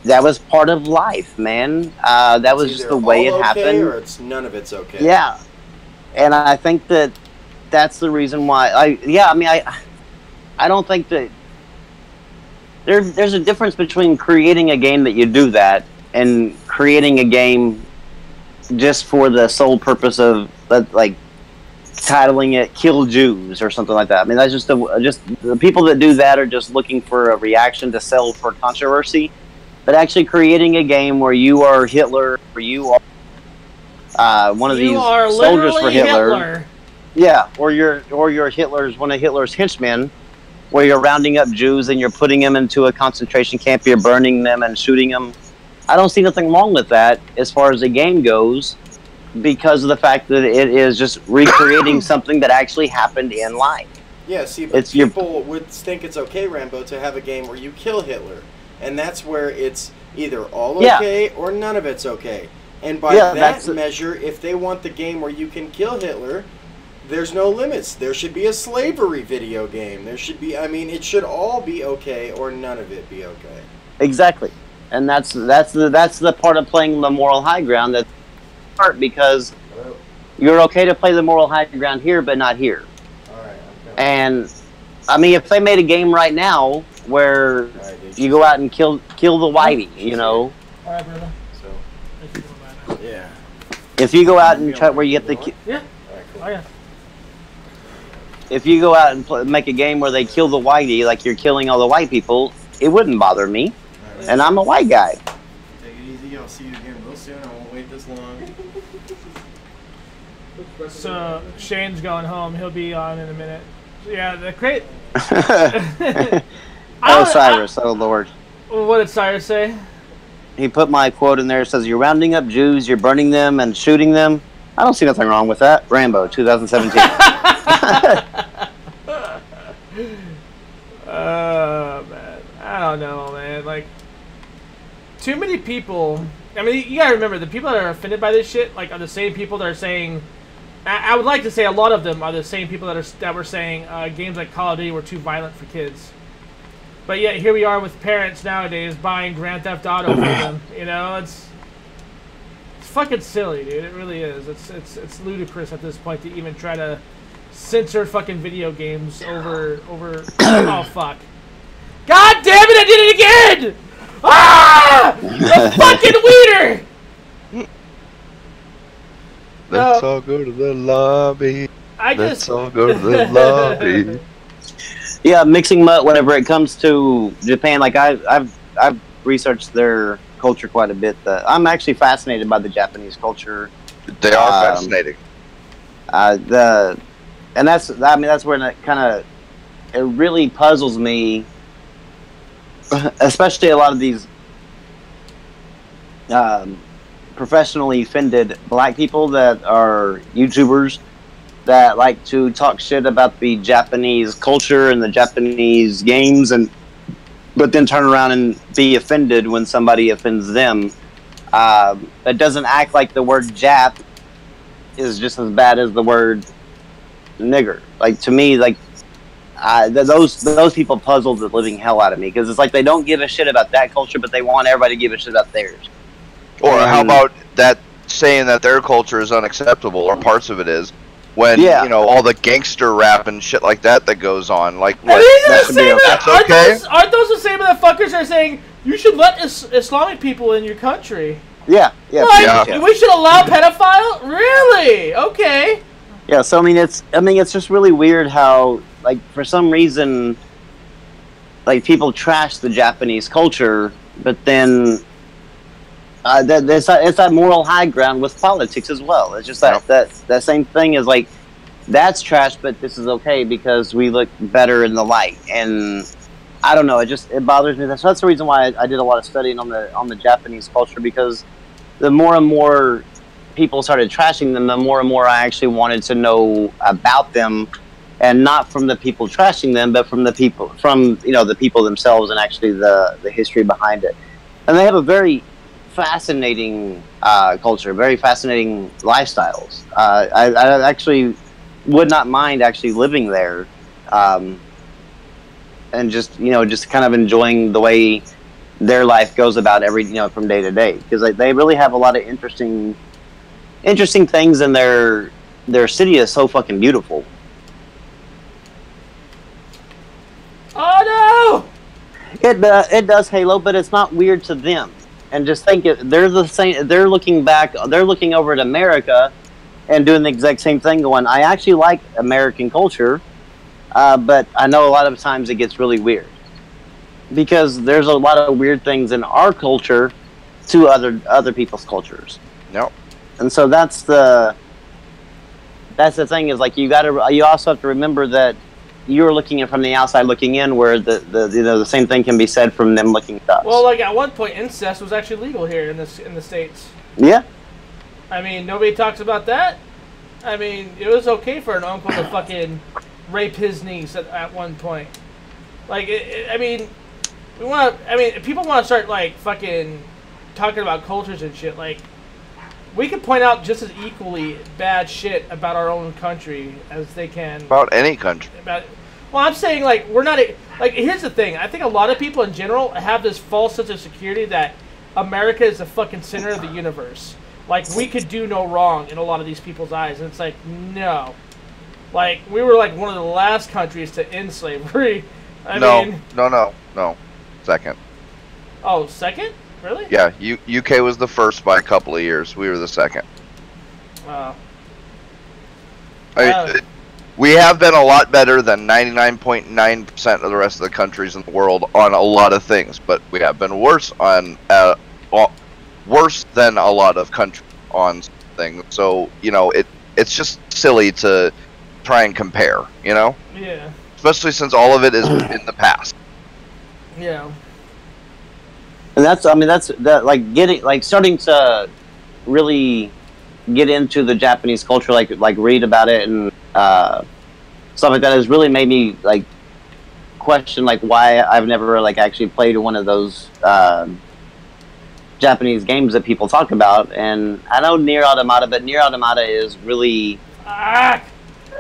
that was part of life, man. That was just the way it happened. Or none of it's okay. Yeah, and I think that's the reason why. I don't think that there's a difference between creating a game that you do that and creating a game just for the sole purpose of like titling it "Kill Jews" or something like that. I mean, that's just the people that do that are just looking for a reaction to sell for controversy. But actually creating a game where you are Hitler, or you are one of these soldiers for Hitler. Yeah, or you're one of Hitler's henchmen, where you're rounding up Jews and you're putting them into a concentration camp, you're burning them and shooting them. I don't see nothing wrong with that as far as the game goes, because of the fact that it is just recreating something that actually happened in life. Yeah, see, but people would think it's okay, Rambo, to have a game where you kill Hitler. And that's where it's either all okay or none of it's okay. And by that measure, if they want the game where you can kill Hitler, there's no limits. There should be a slavery video game. There should be, it should all be okay or none of it be okay. Exactly. And that's the part of playing the moral high ground, that's part, because you're okay to play the moral high ground here, but not here. And if they made a game right now where you go out and kill the whitey, All right, brother. So, yeah. If you go out and try where you get the... Yeah. All right, cool. Oh, yeah. If you go out and make a game where they kill the whitey, like you're killing all the white people, it wouldn't bother me. Right. And I'm a white guy. Take it easy. I'll see you again real soon. I won't wait this long. So, Shane's going home. He'll be on in a minute. Yeah, the crate... Cyrus, oh Lord. What did Cyrus say? He put my quote in there. It says, you're rounding up Jews, you're burning them and shooting them. I don't see nothing wrong with that. Rambo, 2017. Man. I don't know, man. Like, too many people... I mean, you gotta remember, the people that are offended by this shit, like, are the same people that are saying... I would like to say a lot of them are the same people that were saying games like Call of Duty were too violent for kids. But yet, here we are with parents nowadays buying Grand Theft Auto for them. You know, it's fucking silly, dude. It really is. It's ludicrous at this point to even try to censor fucking video games over. Oh fuck! God damn it! I did it again! Ah! The fucking weeder! Let's all go to the lobby. Let's all go to the lobby. Yeah, mixing mud whenever it comes to Japan, like I've researched their culture quite a bit. I'm actually fascinated by the Japanese culture. They are fascinating. And that's where it really puzzles me, especially a lot of these professionally offended black people that are YouTubers that like to talk shit about the Japanese culture and the Japanese games, but then turn around and be offended when somebody offends them. That doesn't act like the word Jap is just as bad as the word nigger. Like, to me, like, those people puzzle the living hell out of me, because it's like they don't give a shit about that culture, but they want everybody to give a shit about theirs. Or how about that saying that their culture is unacceptable, or parts of it is, when, you know, all the gangster rap and shit like that goes on. Like, what? Aren't those the same motherfuckers that are saying, you should let Islamic people in your country? Yeah. We should allow pedophile? Really? Okay. Yeah, so I mean it's just really weird how, like, for some reason, like, people trash the Japanese culture, but then it's that moral high ground with politics as well. It's just that same thing is like, that's trash, but this is okay because we look better in the light. And I don't know, it bothers me. That's the reason why I did a lot of studying on the Japanese culture, because the more and more people started trashing them, the more and more I actually wanted to know about them, and not from the people trashing them, but from the people themselves, and actually the history behind it. And they have a very fascinating culture, very fascinating lifestyles. I actually would not mind actually living there, and just kind of enjoying the way their life goes about from day to day, because they really have a lot of interesting things, and their city is so fucking beautiful. Oh no! It does, Halo, but it's not weird to them. And just think, they're the same. They're looking over at America and doing the exact same thing, going, I actually like American culture, but I know a lot of times it gets really weird, because there's a lot of weird things in our culture to other people's cultures. Yep. And so that's the thing, is like, you also have to remember that you're looking in from the outside looking in, where the same thing can be said from them looking at us. Well, like, at one point, incest was actually legal here in the States. Yeah. I mean, nobody talks about that. I mean, it was okay for an uncle to fucking rape his niece at one point. Like, people want to start, like, fucking talking about cultures and shit. Like, we can point out just as equally bad shit about our own country as they can about any country. Well, I'm saying, like, we're not like. Here's the thing. I think a lot of people in general have this false sense of security that America is the fucking center of the universe. Like, we could do no wrong in a lot of these people's eyes, and it's like, no. Like, we were like one of the last countries to end slavery. I mean, no. Second. Oh, second? Really? Yeah, UK was the first by a couple of years. We were the second. Wow. We have been a lot better than 99.9% of the rest of the countries in the world on a lot of things, but we have been worse on worse than a lot of countries on things. So it's just silly to try and compare, Yeah. Especially since all of it is in the past. Yeah. And that's starting to really get into the Japanese culture, like read about it and stuff like that, has really made me like question like why I've never like actually played one of those Japanese games that people talk about. And I know Nier Automata, but Nier Automata is really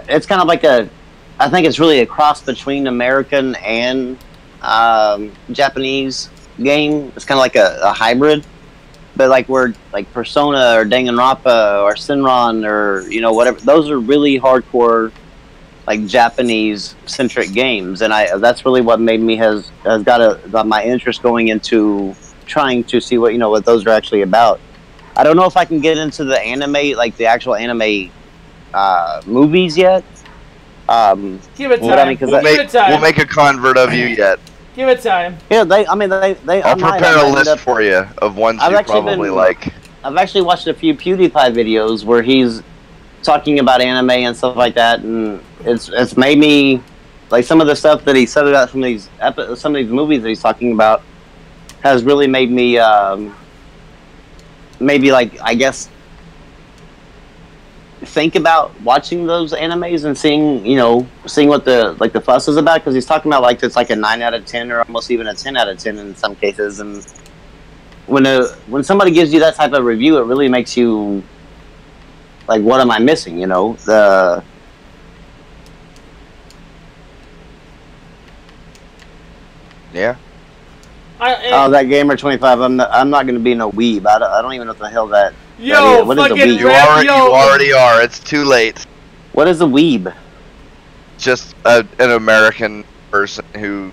it's kind of like I think it's really a cross between American and Japanese game. It's kind of like a hybrid. But like where like Persona or Danganronpa or Shenron or whatever, those are really hardcore like Japanese centric games, and that's really what made me has got my interest going into trying to see what those are actually about. I don't know if I can get into the anime, like the actual anime movies yet. Give it time. We'll make a convert of you yet. Give it time. Yeah, they. I'll prepare a list for you of ones you probably like. I've actually watched a few PewDiePie videos where he's talking about anime and stuff like that, and it's made me like some of the stuff that he said about some of these movies that he's talking about has really made me maybe like I guess think about watching those animes and seeing what the fuss is about, because he's talking about like it's like a 9 out of 10 or almost even a 10 out of 10 in some cases. And when somebody gives you that type of review, it really makes you like, what am I missing? Yeah. That Gamer 25. I'm not going to be no weeb. I don't even know what the hell that. Yo, what fucking is a weeb? You already are. It's too late. What is a weeb? Just an American person who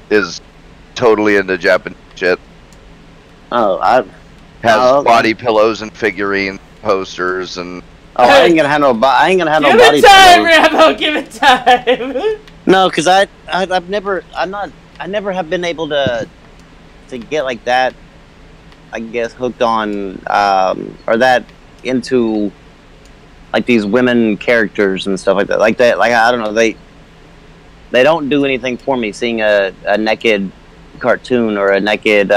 is totally into Japanese shit. Oh, has okay. body pillows and figurine posters and. Oh, I ain't gonna have no body pillows. Give it time, Rambo. Give it time. No, because I never have been able to get like that. I guess hooked on or that into like these women characters and stuff like that. Like I don't know, they don't do anything for me. Seeing a naked cartoon or a naked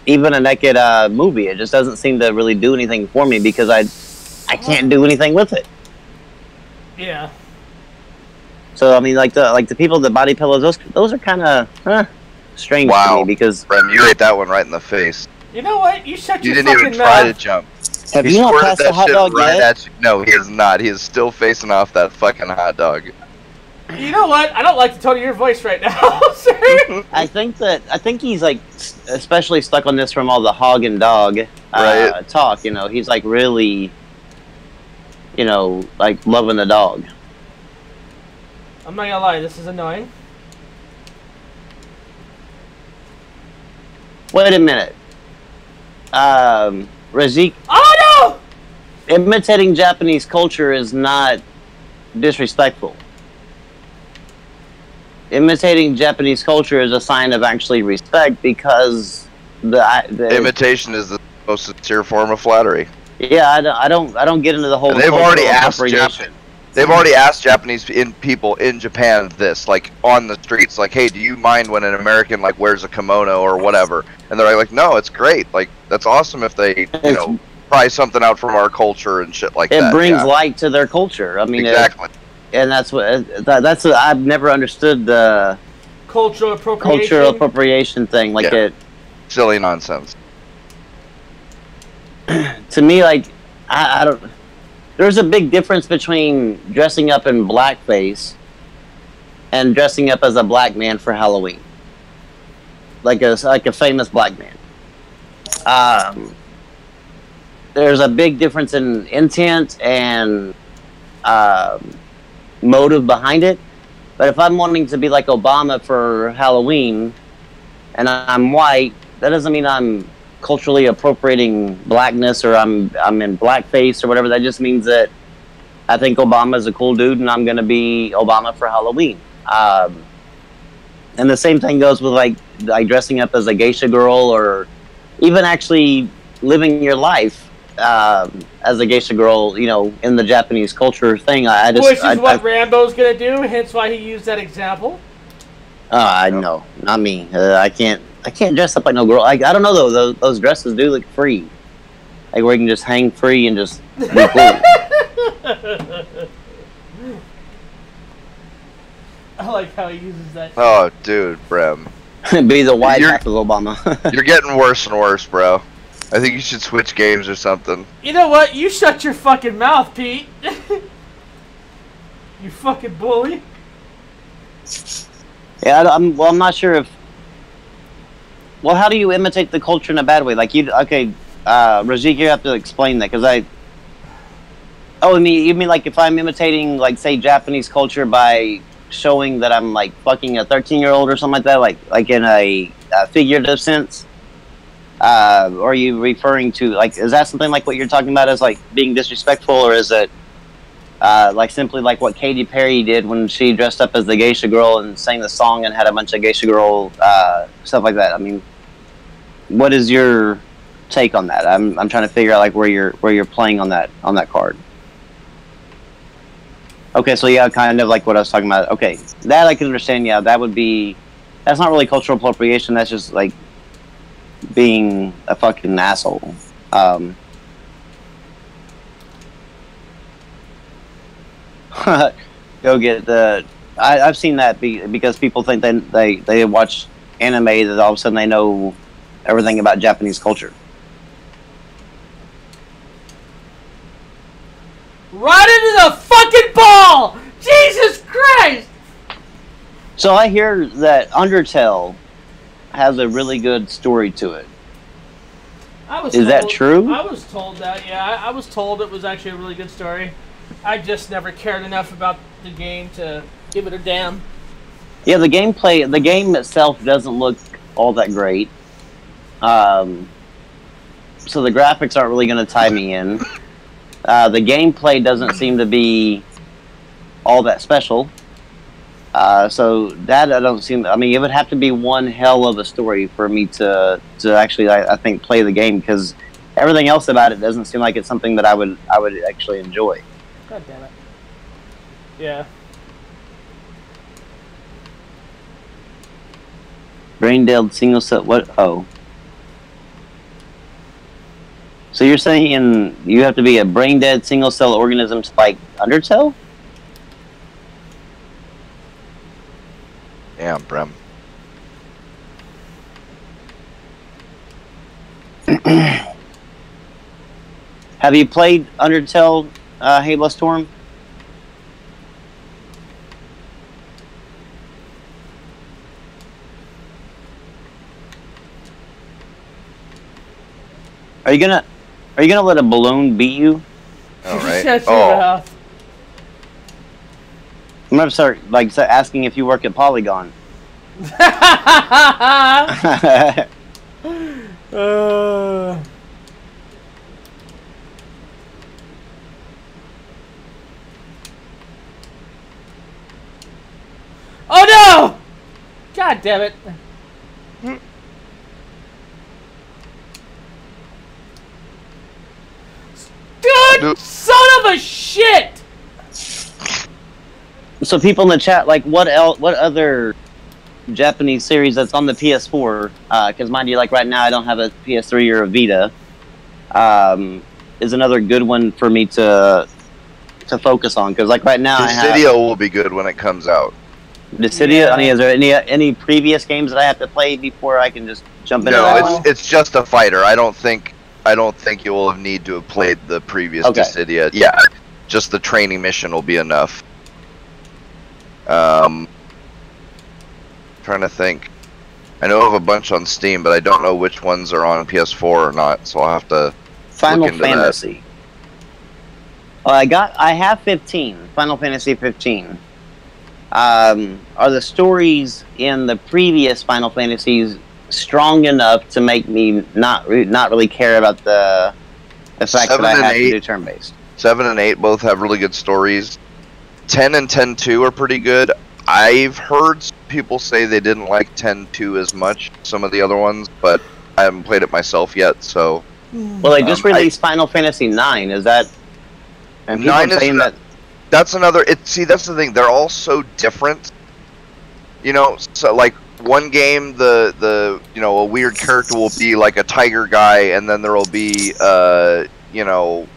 even a naked movie, it just doesn't seem to really do anything for me because I can't do anything with it. Yeah. So I mean, like the people that body pillows, those are kind of strange to me because. Rem, you ate that one right in the face. You know what? You shut your fucking mouth. You didn't even try to jump. Have you not passed the hot dog yet? No, he is not. He is still facing off that fucking hot dog. You know what? I don't like the tone of your voice right now, sir. I think he's like especially stuck on this from all the hog and dog talk. He's like really, like loving the dog. I'm not gonna lie, this is annoying. Wait a minute. Razik. Oh no! Imitating Japanese culture is not disrespectful. Imitating Japanese culture is a sign of actually respect because the imitation is the most sincere form of flattery. Yeah, I don't get into the whole. And they've already asked Japanese people in Japan this, like on the streets, like, hey, do you mind when an American like wears a kimono or whatever? And they're like, no, it's great. Like, that's awesome if they, try something out from our culture and shit like that. It brings light to their culture. I mean, exactly. And that's what I've never understood the cultural appropriation thing. Like it, silly nonsense. To me, like I don't. There's a big difference between dressing up in blackface and dressing up as a black man for Halloween, like a famous black man. There's a big difference in intent and motive behind it. But if I'm wanting to be like Obama for Halloween, and I'm white that doesn't mean I'm culturally appropriating blackness or I'm in blackface or whatever. That just means that I think Obama's a cool dude and I'm going to be Obama for Halloween. And the same thing goes with like dressing up as a geisha girl or even actually living your life as a geisha girl, you know, in the Japanese culture thing. Which is what Rambo's going to do, hence why he used that example. No, not me. I can't dress up like no girl. I don't know though. Those dresses do look free, like where you can just hang free and just be cool. I like how he uses that. Oh, dude, Brem. Be the white half of Obama. You're getting worse and worse, bro. I think you should switch games or something. You know what? You shut your fucking mouth, Pete. You fucking bully. Yeah, I'm not sure if. Well, how do you imitate the culture in a bad way? Like Rajik, you have to explain that because Oh, you mean like if I'm imitating, like, say, Japanese culture by showing that I'm like fucking a 13-year-old or something like that, like in a figurative sense? Or are you referring to, like, is that something like what you're talking about as like being disrespectful, or is it like simply like what Katy Perry did when she dressed up as the geisha girl and sang the song and had a bunch of geisha girl stuff like that? I mean, what is your take on that? I'm trying to figure out like where you're playing on that card. Okay, so yeah, kind of like what I was talking about. Okay, that I can understand. Yeah, that's not really cultural appropriation. That's just like being a fucking asshole. Go get I've seen that because people think they watch anime that all of a sudden they know everything about Japanese culture. Right into the fucking ball! Jesus Christ! So I hear that Undertale has a really good story to it. Is that true? I was told that, yeah. I was told it was actually a really good story. I just never cared enough about the game to give it a damn. Yeah, the game itself doesn't look all that great. So the graphics aren't really going to tie me in. The gameplay doesn't seem to be all that special. So that I mean, it would have to be one hell of a story for me to actually, I think, play the game, because everything else about it doesn't seem like it's something that I would actually enjoy. God damn it. Yeah. Brain-dead single cell. What? Oh. So you're saying you have to be a brain-dead single cell organism to like Undertale? Damn, Brem. Have you played Undertale, Halo Storm? Are you gonna let a balloon beat you? All right. Shut your mouth. I'm gonna start asking if you work at Polygon. Oh no! God damn it. Dude, son of a shit! So people in the chat, like, what other Japanese series that's on the PS4? Because mind you, like right now I don't have a PS3 or a Vita. Is another good one for me to focus on, because like right now Dissidia will be good when it comes out. Dissidia. Yeah. I mean, is there any previous games that I have to play before I can just jump into that? No, it's just a fighter. I don't think you will need to have played the previous Dissidia. Yeah, just the training mission will be enough. Trying to think. I know of a bunch on Steam, but I don't know which ones are on PS4 or not, so I'll have to Final Fantasy. Well, I have 15. Final Fantasy 15. Are the stories in the previous Final Fantasies strong enough to make me not really care about the fact that I have to do turn-based. 7 and 8 both have really good stories. 10 and 10-2 are pretty good. I've heard people say they didn't like 10-2 as much, some of the other ones, but I haven't played it myself yet, so... Well, they just released Final Fantasy 9, is that... And people 9 are saying that... That's another... See, that's the thing, they're all so different. You know, so, like, one game, the you know, a weird character will be, like, a tiger guy, and then there will be, you know...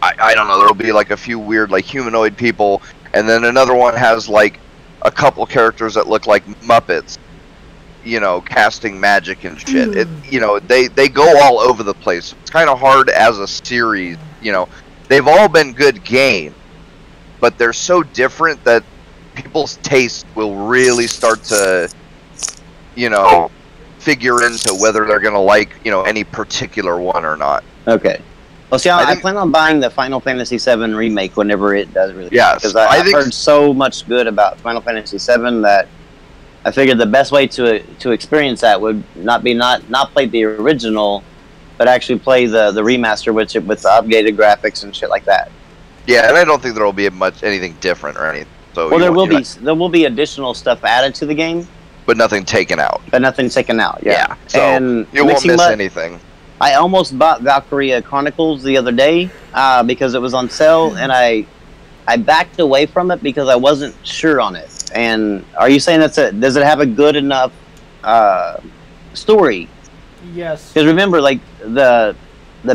I don't know, there will be, like, a few weird, like, humanoid people, and then another one has, like, a couple characters that look like Muppets, you know, casting magic and shit. It, you know, they go all over the place. It's kind of hard as a series, you know. They've all been good games, but they're so different that people's taste will really start to, you know, figure into whether they're going to like, you know, any particular one or not. Okay. Well, see, I plan on buying the Final Fantasy VII Remake whenever it does release. Yes. Because I've heard so much good about Final Fantasy VII that I figured the best way to experience that would not play the original, but actually play the remaster with the updated graphics and shit like that. Yeah, and I don't think there will be anything different or anything. So well, there will be additional stuff added to the game, but nothing taken out. But nothing taken out. Yeah. So and you won't miss anything. I almost bought Valkyria Chronicles the other day because it was on sale, and I backed away from it because I wasn't sure on it. And are you saying does it have a good enough story? Yes. Because remember, like the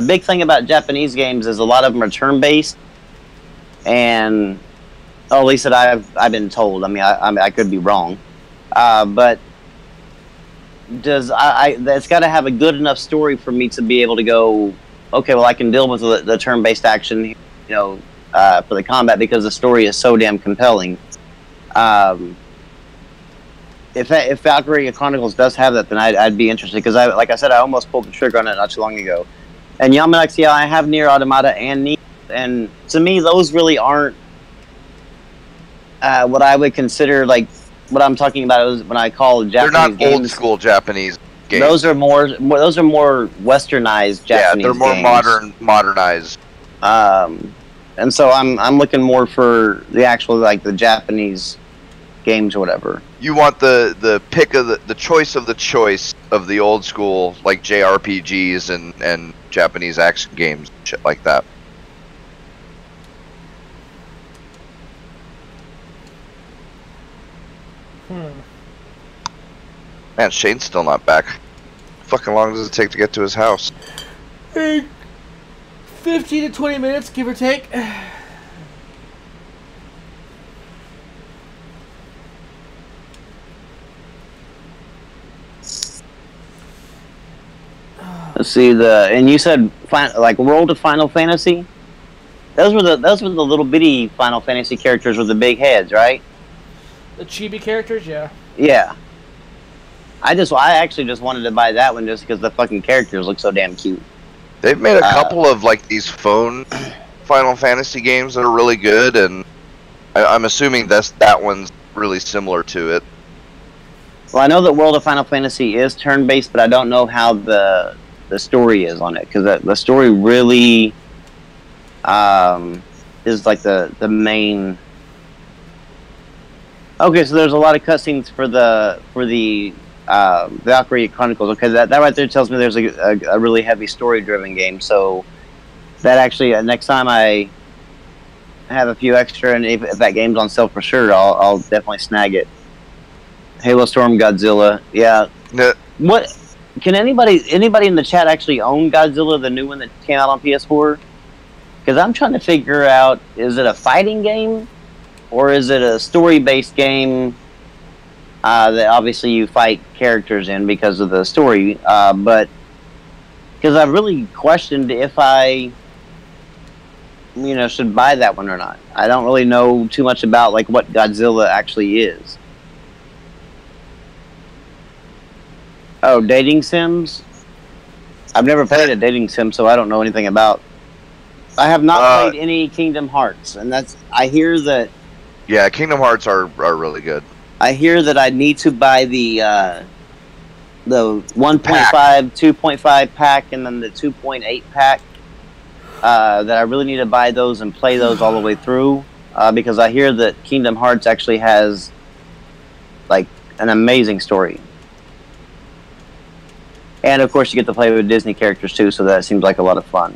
big thing about Japanese games is a lot of them are turn-based, and at least that I've been told. I mean, I could be wrong, but it's got to have a good enough story for me to be able to go, okay, well, I can deal with the turn-based action, you know, for the combat because the story is so damn compelling. If Valkyria Chronicles does have that, then I'd be interested because like I said, I almost pulled the trigger on it not too long ago. And Yamanak's, yeah, I have Nier Automata and Nier, and to me, those really aren't what I would consider like. What I'm talking about is when I call Japanese they're not games, old school Japanese games. Those are more westernized Japanese. Yeah, they're more games. modernized. And so I'm looking more for the actual like the Japanese games or whatever. You want the pick of the choice of the old school like JRPGs and Japanese action games, shit like that. Man, Shane's still not back. How fucking long does it take to get to his house? 15 to 20 minutes, give or take. Let's see and you said like World of Final Fantasy. Those were the little bitty Final Fantasy characters with the big heads, right? The chibi characters, yeah. Yeah. I actually just wanted to buy that one just because the fucking characters look so damn cute. They've made a couple of like these phone Final Fantasy games that are really good, and I'm assuming that one's really similar to it. Well, I know that World of Final Fantasy is turn-based, but I don't know how the story is on it because the story really is like the main. Okay, so there's a lot of cutscenes for the Valkyria Chronicles. Okay, that right there tells me there's a really heavy story-driven game. So that actually next time I have a few extra, and if that game's on sale for sure, I'll definitely snag it. Halo Storm Godzilla, yeah. No. What can anybody in the chat actually own Godzilla, the new one that came out on PS4? Because I'm trying to figure out, is it a fighting game? Or is it a story-based game that obviously you fight characters in because of the story? But because I've really questioned if I, should buy that one or not. I don't really know too much about like what Godzilla actually is. Oh, dating sims? I've never played a dating sim, so I don't know anything about. I have not played any Kingdom Hearts, and I hear that. Yeah, Kingdom Hearts are really good. I hear that I need to buy the the 1.5, 2.5 pack, and then the 2.8 pack. That I really need to buy those and play those all the way through, because I hear that Kingdom Hearts actually has like an amazing story. And of course you get to play with Disney characters too, so that seems like a lot of fun.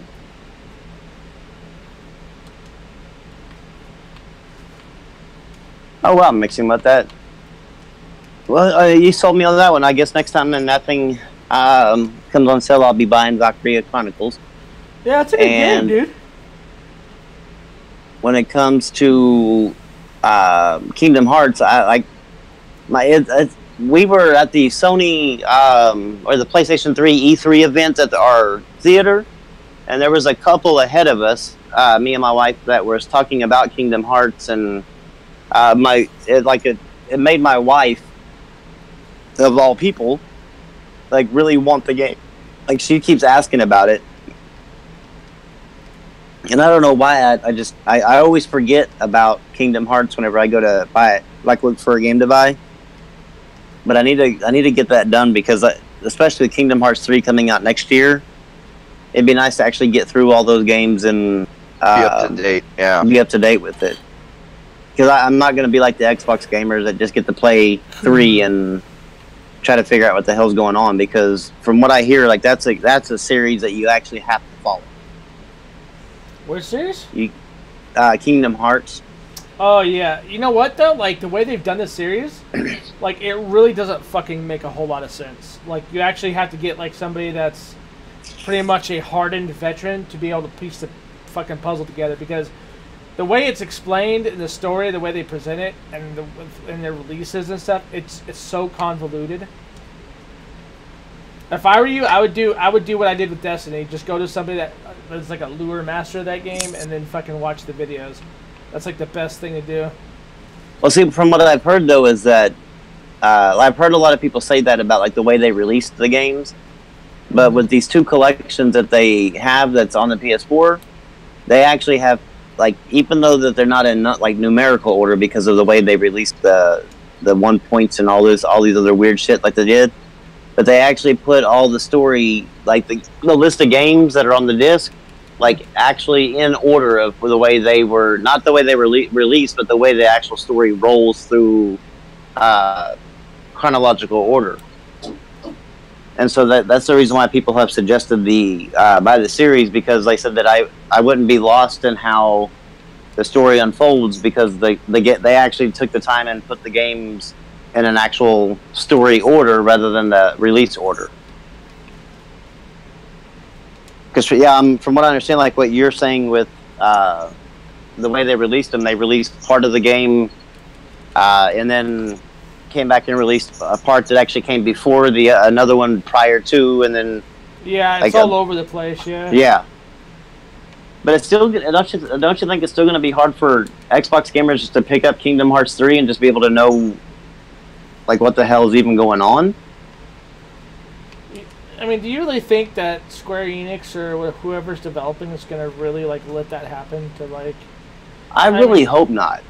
Oh wow, I'm mixing with that. Well, you sold me on that one. I guess next time when that thing comes on sale, I'll be buying Valkyria Chronicles. Yeah, it's a good game, dude. When it comes to Kingdom Hearts, we were at the Sony or the PlayStation 3 E3 event at our theater, and there was a couple ahead of us, me and my wife, that was talking about Kingdom Hearts, and it made my wife, of all people, like really want the game. Like she keeps asking about it. And I don't know why I always forget about Kingdom Hearts whenever I go to buy it, like look for a game to buy. But I need to get that done because especially with Kingdom Hearts 3 coming out next year, it'd be nice to actually get through all those games and be up to date. Yeah, be up to date with it. Because I'm not going to be like the Xbox gamers that just get to play 3 and try to figure out what the hell's going on. Because from what I hear, like that's a series that you actually have to follow. What series? Kingdom Hearts. Oh yeah, you know what though? Like the way they've done this series, like it really doesn't fucking make a whole lot of sense. Like you actually have to get like somebody that's pretty much a hardened veteran to be able to piece the fucking puzzle together, because the way it's explained in the story, the way they present it, and their releases and stuff, it's so convoluted. If I were you, I would do what I did with Destiny. Just go to somebody that's like a lure master of that game, and then fucking watch the videos. That's like the best thing to do. Well, see, from what I've heard though, is that I've heard a lot of people say that about like the way they released the games. But with these two collections that they have that's on the PS4, they actually have, like, even though that they're not in like numerical order because of the way they released the 1 points and all these other weird shit like they did. But they actually put all the story, like the list of games that are on the disc, like actually in order of the way they were, not the way they were released, but the way the actual story rolls through chronological order. And so that's the reason why people have suggested buy the series, because they said that I wouldn't be lost in how the story unfolds, because they actually took the time and put the games in an actual story order rather than the release order. Because from what I understand, like what you're saying with the way they released them, they released part of the game and then came back and released a part that actually came before another one prior to, and then yeah, it's like all over the place. Yeah. But it's still, don't you think it's still going to be hard for Xbox gamers just to pick up Kingdom Hearts 3 and just be able to know, like, what the hell is even going on? I mean, do you really think that Square Enix or whoever's developing is going to really, like, let that happen to, like... I really hope not.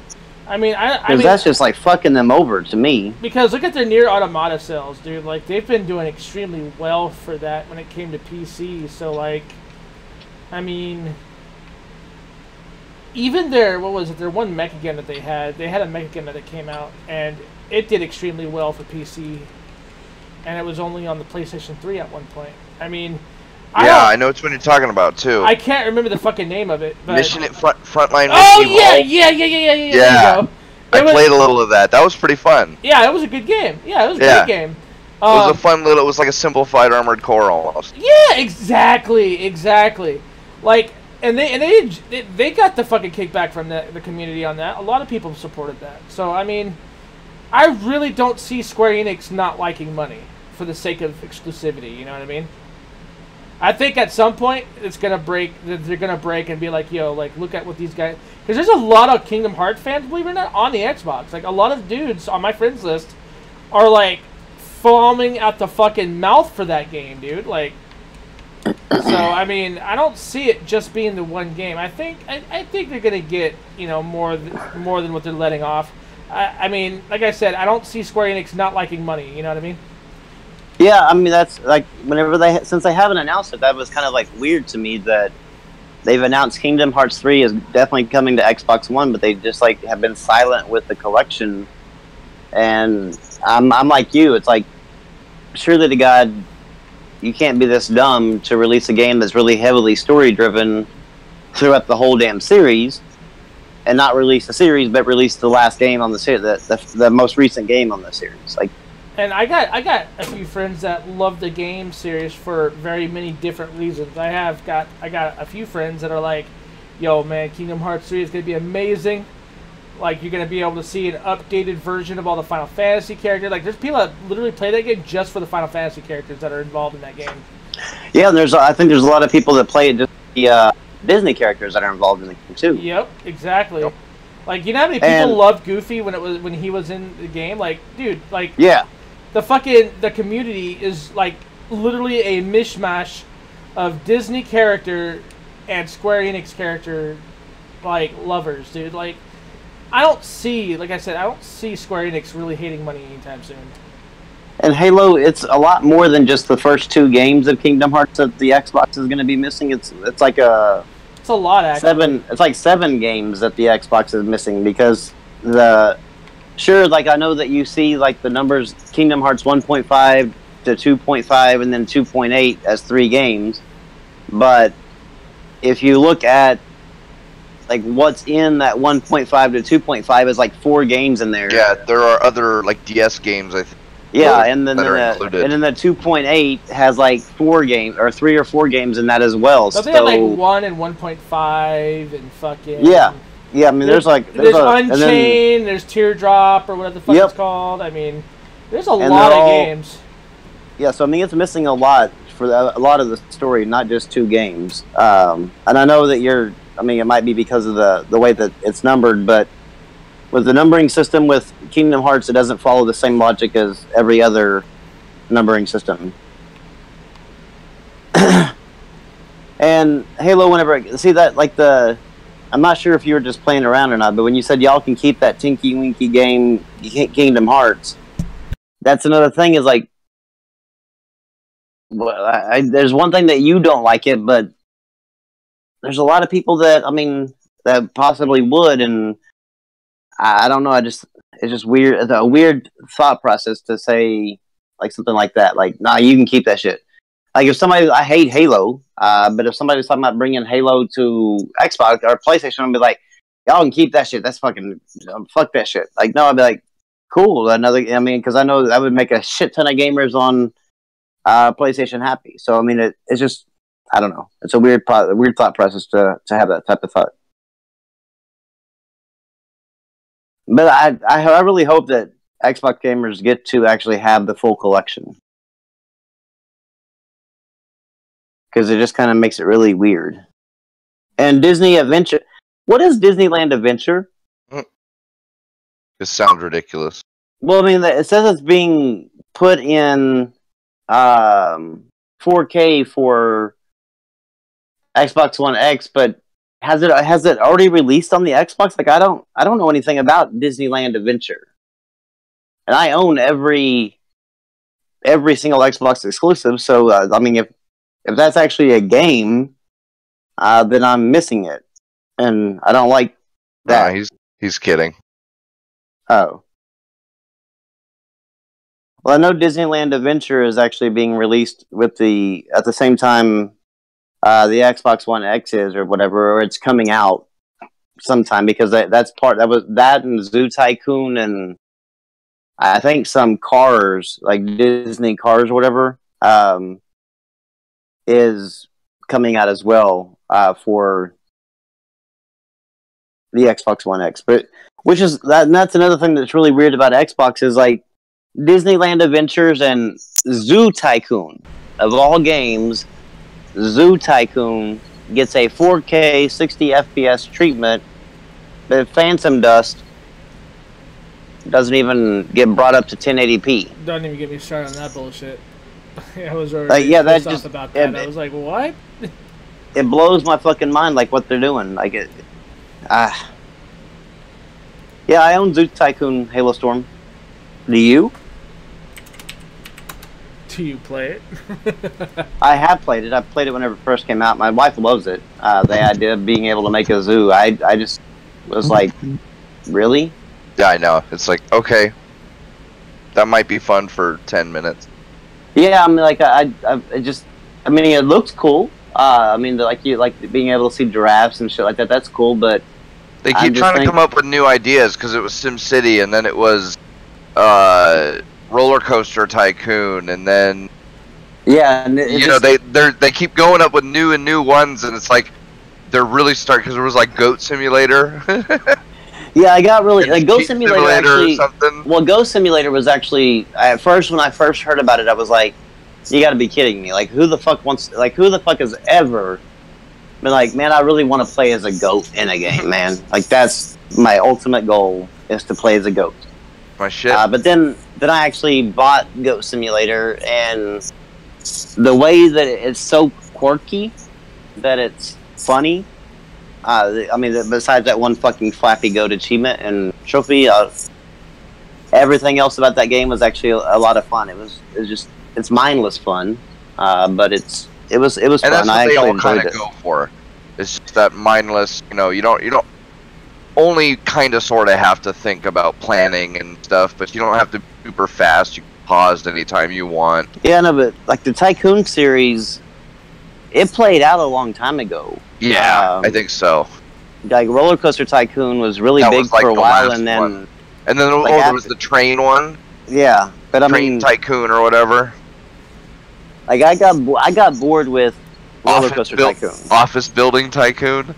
I mean, because that's just, like, fucking them over to me. Because look at their Nier Automata sales, dude. Like, they've been doing extremely well for that when it came to PC. So, like, I mean... Even their, what was it, their one mecha game that they had a mecha game that came out, and it did extremely well for PC, and it was only on the PlayStation 3 at one point. I mean, I know which one you're talking about, too. I can't remember the fucking name of it, but... Mission at Frontline. Oh, yeah. There you go. I played a little of that. That was pretty fun. Yeah, it was a good game. Yeah, it was a great game. It was a fun little, it was like a simplified Armored Core almost. Yeah, exactly. Like... And they got the fucking kickback from the community on that. A lot of people supported that. So, I mean, I really don't see Square Enix not liking money for the sake of exclusivity, you know what I mean? I think at some point it's going to break, they're going to break and be like, yo, like, look at what these guys... Because there's a lot of Kingdom Hearts fans, believe it or not, on the Xbox. Like, a lot of dudes on my friends list are, like, foaming at the fucking mouth for that game, dude. Like... So I mean, I don't see it just being the one game. I think they're gonna get, you know, more than what they're letting off. I mean, like I said, I don't see Square Enix not liking money. You know what I mean? Yeah, I mean that's like whenever since they haven't announced it, that was kind of like weird to me that they've announced Kingdom Hearts 3 is definitely coming to Xbox One, but they just like have been silent with the collection. And I'm like you. It's like, surely to God, you can't be this dumb to release a game that's really heavily story driven throughout the whole damn series, and not release the series, but release the last game on the series, the most recent game on the series. Like, and I got a few friends that love the game series for very many different reasons. I got a few friends that are like, "Yo, man, Kingdom Hearts 3 is gonna be amazing. Like, you're gonna be able to see an updated version of all the Final Fantasy characters. Like, there's people that literally play that game just for the Final Fantasy characters that are involved in that game." Yeah, and I think there's a lot of people that play it just the Disney characters that are involved in the game too. Yep, exactly. Yep. Like, you know how many people loved Goofy when he was in the game? Like, dude, like, yeah. The community is like literally a mishmash of Disney character and Square Enix character like lovers, dude. Like, I don't see Square Enix really hating money anytime soon. And Halo, it's a lot more than just the first 2 games of Kingdom Hearts that the Xbox is going to be missing. It's like it's a lot, actually. It's like 7 games that the Xbox is missing because Sure, like I know that you see like the numbers Kingdom Hearts 1.5 to 2.5 and then 2.8 as 3 games, but if you look at like what's in that 1.5 to 2.5 is like 4 games in there. Yeah, there are other like DS games, I think. Yeah, and then the 2.8 has like 4 games or 3 or 4 games in that as well. So they have like 1 and 1.5 and fucking Yeah, I mean, there's Unchained, there's Teardrop, or whatever the fuck it's called. I mean, there's a lot of games. Yeah, so I mean, it's missing a lot for a lot of the story, not just 2 games. And I know that it might be because of the way that it's numbered, but with the numbering system with Kingdom Hearts, it doesn't follow the same logic as every other numbering system. And Halo, whenever see that, like I'm not sure if you were just playing around or not, but when you said y'all can keep that Tinky Winky game, Kingdom Hearts, that's another thing is like, well, there's one thing that you don't like it, but there's a lot of people that, I mean, that possibly would, and I don't know, it's just weird. It's a weird thought process to say like something like that. Like, nah, you can keep that shit. Like, I hate Halo, but if somebody's talking about bringing Halo to Xbox or PlayStation, I'd be like, y'all can keep that shit. That's fucking, fuck that shit. Like, no, I'd be like, cool. Because I know that would make a shit ton of gamers on PlayStation happy. So, I mean, it's just, I don't know. It's a weird thought process to have that type of thought. But I really hope that Xbox gamers get to actually have the full collection. Because it just kind of makes it really weird. And Disney Adventure... What is Disneyland Adventure? It sounds ridiculous. Well, I mean, it says it's being put in 4K for Xbox One X, but has it already released on the Xbox? Like, I don't know anything about Disneyland Adventure. And I own every single Xbox exclusive, so, I mean, if that's actually a game, then I'm missing it, and I don't like that. Nah, he's kidding. Oh, well, I know Disneyland Adventure is actually being released at the same time the Xbox One X is, or whatever, or it's coming out sometime because that was that and Zoo Tycoon and I think some cars like Disney cars or whatever. Is coming out as well for the Xbox One X, but that's another thing that's really weird about Xbox is like Disneyland Adventures and Zoo Tycoon of all games. Zoo Tycoon gets a 4K 60 FPS treatment, but Phantom Dust doesn't even get brought up to 1080p. Don't even get me started on that bullshit. I was already pissed off about that. I was like, what? It blows my fucking mind, like, what they're doing. Like, yeah, I own Zoo Tycoon Halo Storm. Do you? Do you play it? I have played it. I played it whenever it first came out. My wife loves it. The idea of being able to make a zoo, I just was like, really? Yeah, I know. It's like, okay, that might be fun for 10 minutes. Yeah, I mean, like I mean, it looks cool. I mean, like being able to see giraffes and shit like that. That's cool, but they keep trying to come up with new ideas because it was SimCity, and then it was Roller Coaster Tycoon, and then yeah, and they keep going up with new ones, and it's like they're really starting because there was like Goat Simulator. Yeah, I got really like Ghost Simulator actually. Or something. Well, Ghost Simulator was actually at first when I first heard about it, I was like, "You got to be kidding me! Like, who the fuck has ever been like, man, I really want to play as a goat in a game, man? Like, that's my ultimate goal is to play as a goat." My shit. But then I actually bought Goat Simulator, and the way that it's so quirky that it's funny. I mean, besides that one fucking Flappy Goat achievement and trophy, everything else about that game was actually a lot of fun. It's mindless fun, but it was and fun. That's what they all kind of go for. It's just that mindless. You know, you don't only kind of sort of have to think about planning and stuff, but you don't have to be super fast. You can pause anytime you want. Yeah, no, but like the Tycoon series, it played out a long time ago. Yeah, I think so. Like Roller Coaster Tycoon was really big for a while, and then there was the train one. Yeah, but Train Tycoon or whatever. Like I got bored with Roller Coaster Tycoon. Office Building Tycoon.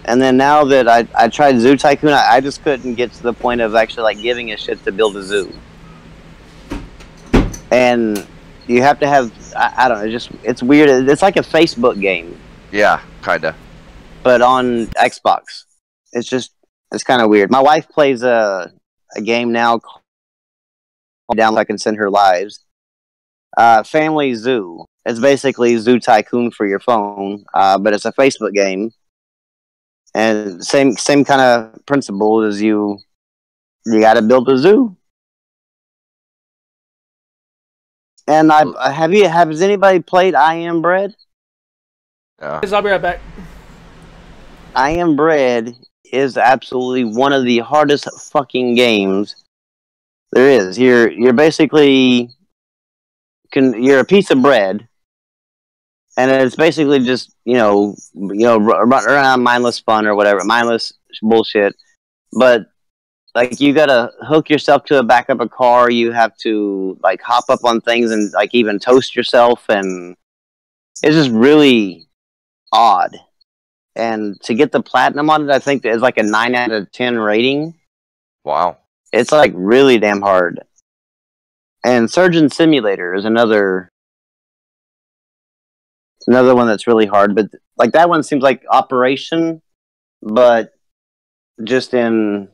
And then now that I tried Zoo Tycoon, I just couldn't get to the point of actually like giving a shit to build a zoo. And you have to have I don't know, it's weird. It's like a Facebook game. Yeah, kinda. But on Xbox, it's kind of weird. My wife plays a game now. Down, so I can send her lives. Family Zoo. It's basically Zoo Tycoon for your phone, but it's a Facebook game, and same kind of principle as you got to build a zoo. And has anybody played I Am Bread? Yeah. I'll be right back. I Am Bread is absolutely one of the hardest fucking games there is. You're basically you're a piece of bread, and it's basically just run around mindless fun or whatever, mindless bullshit. But like you gotta hook yourself to the back of a car. You have to like hop up on things and like even toast yourself, and it's just really odd. And to get the platinum on it, I think it's like a 9 out of 10 rating. Wow. It's like really damn hard. And Surgeon Simulator is another one that's really hard. But like that one seems like Operation, but just in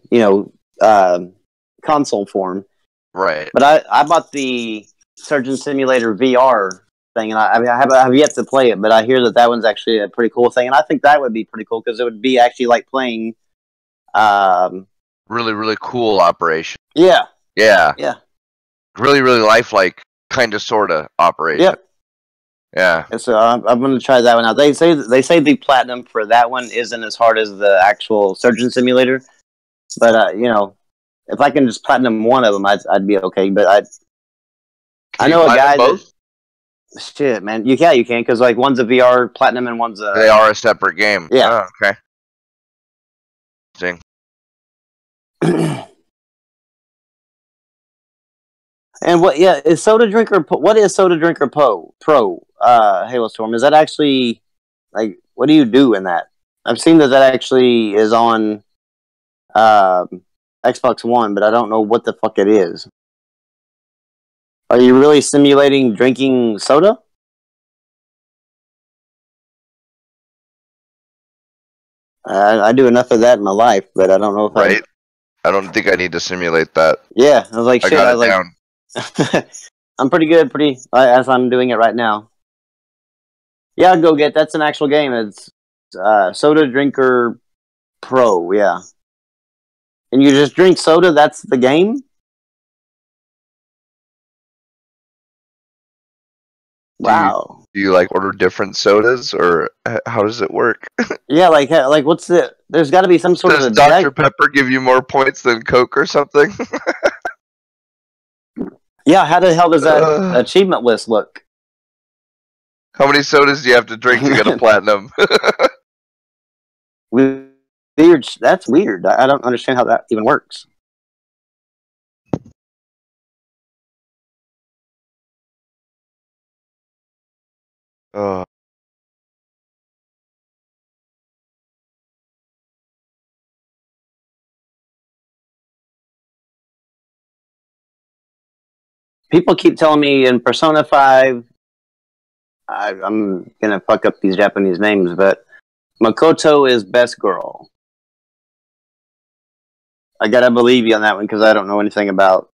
console form. Right. But I bought the Surgeon Simulator VR thing, and I have yet to play it, but I hear that one's actually a pretty cool thing, and I think that would be pretty cool because it would be actually like playing. Really, really cool Operation. Yeah. Yeah. Yeah. Really, really lifelike, kind of, sort of Operation. Yep. Yeah. And so I'm going to try that one out. They say the platinum for that one isn't as hard as the actual Surgeon Simulator, but if I can just platinum one of them, I'd be okay. But I know a guy both? Shit, man. You can because like one's a VR platinum and one's a. They are a separate game. Yeah. Oh, okay. Interesting. And what is Soda Drinker Pro Halo Storm? Is that actually like what do you do in that? I've seen that actually is on Xbox One, but I don't know what the fuck it is. Are you really simulating drinking soda? I do enough of that in my life, but I don't know if I don't think I need to simulate that. Yeah, I was like, shit. I got it down. I'm pretty good, as I'm doing it right now. Yeah, I'll go get. That's an actual game. It's Soda Drinker Pro. Yeah, and you just drink soda. That's the game. Wow. Do you like order different sodas, or how does it work? Yeah, like what's the? There's got to be some sort Does of Dr. Pepper give you more points than Coke or something? Yeah, how the hell does that achievement list look? How many sodas do you have to drink to get a platinum? Weird. That's weird. I don't understand how that even works. Oh. People keep telling me in Persona 5, I'm gonna fuck up these Japanese names, but Makoto is best girl. I gotta believe you on that one because I don't know anything about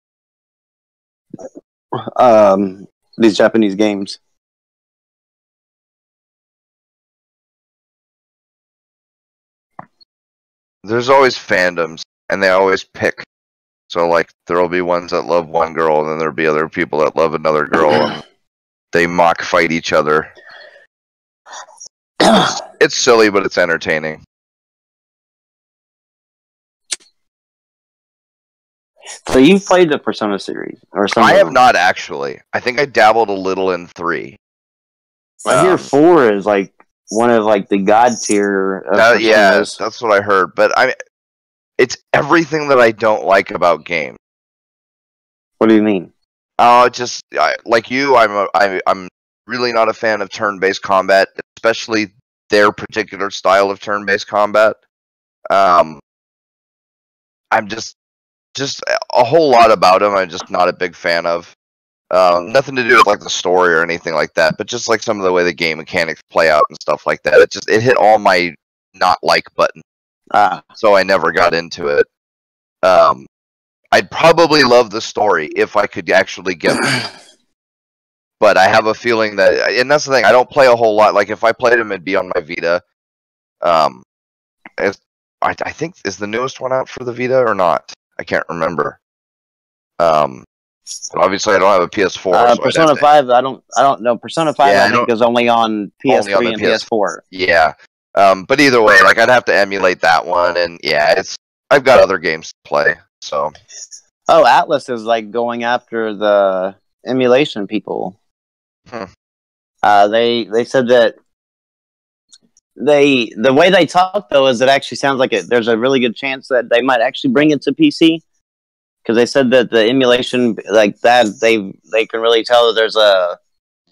these Japanese games. There's always fandoms, and they always pick. So, like, there'll be ones that love one girl, and then there'll be other people that love another girl, and they mock fight each other. It's silly, but it's entertaining. So you've played the Persona series, or something? I have not actually. I think I dabbled a little in 3. I hear 4 is like one of like the god tier. Of yeah, that's what I heard. But it's everything that I don't like about games. What do you mean? Like you, I'm really not a fan of turn-based combat, especially their particular style of turn-based combat. I'm just a whole lot about them I'm just not a big fan of. Nothing to do with like the story or anything like that, but just like some of the way the game mechanics play out and stuff like that. It hit all my not like buttons. So I never got into it. I'd probably love the story if I could actually get it. But I have a feeling that, and that's the thing, I don't play a whole lot. Like if I played them, it'd be on my Vita. I think, is the newest one out for the Vita or not? I can't remember. But obviously I don't have a PS4. So Persona 5, I don't know. Persona 5 I think is only on PS3 and PS4. Yeah. But either way, like I'd have to emulate that one, and yeah, I've got other games to play. So. Oh, Atlas is like going after the emulation people. They said that the way they talk though is it actually sounds like there's a really good chance that they might actually bring it to PC, because they said that the emulation like that they can really tell that there's a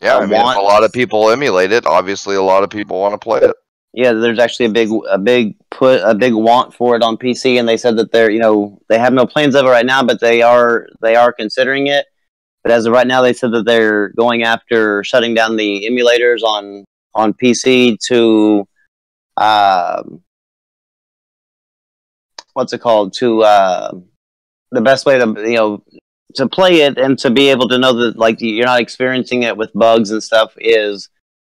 if a lot of people emulate it, obviously a lot of people want to play it. Yeah, there's actually a big want for it on PC, and they said that they have no plans of it right now, but they are considering it. But as of right now, they said that they're going after shutting down the emulators on PC to what's it called, to the best way to play it and to be able to know that like you're not experiencing it with bugs and stuff is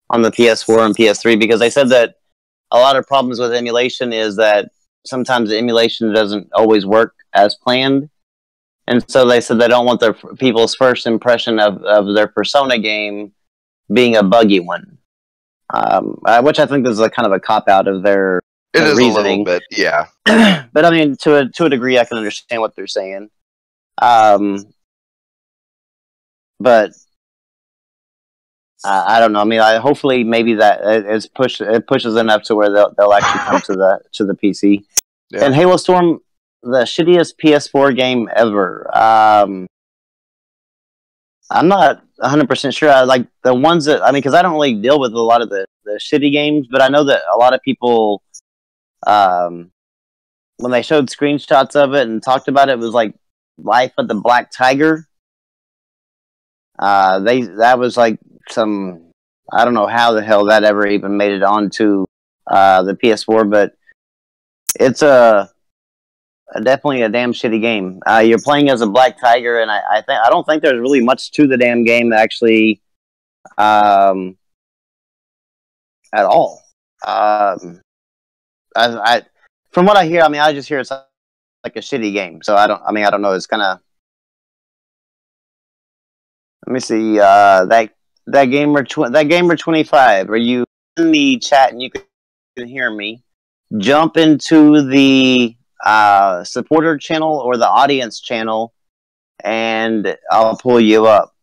on the PS4 and PS3, because they said that a lot of problems with emulation is that sometimes the emulation doesn't always work as planned. And so they said they don't want their people's first impression of their Persona game being a buggy one. Which I think is a kind of a cop-out of their reasoning. A little bit, yeah. But I mean, to a degree, I can understand what they're saying. But I don't know. I mean, hopefully, maybe that it pushes enough to where they'll actually come to the PC. Yeah. And Halo Storm, the shittiest PS4 game ever. I'm not 100% sure. I like the ones that because I don't really deal with a lot of the shitty games, but I know that a lot of people, when they showed screenshots of it and talked about it, it was like Life of the Black Tiger. That was like some, I don't know how the hell that ever even made it onto the PS4, but it's definitely a damn shitty game. You're playing as a black tiger, and I don't think there's really much to the damn game actually, at all. From what I hear, I just hear it's like a shitty game. So I don't know. It's kind of. Let me see. that gamer 25. Are you in the chat and you can hear me? Jump into the supporter channel or the audience channel, and I'll pull you up.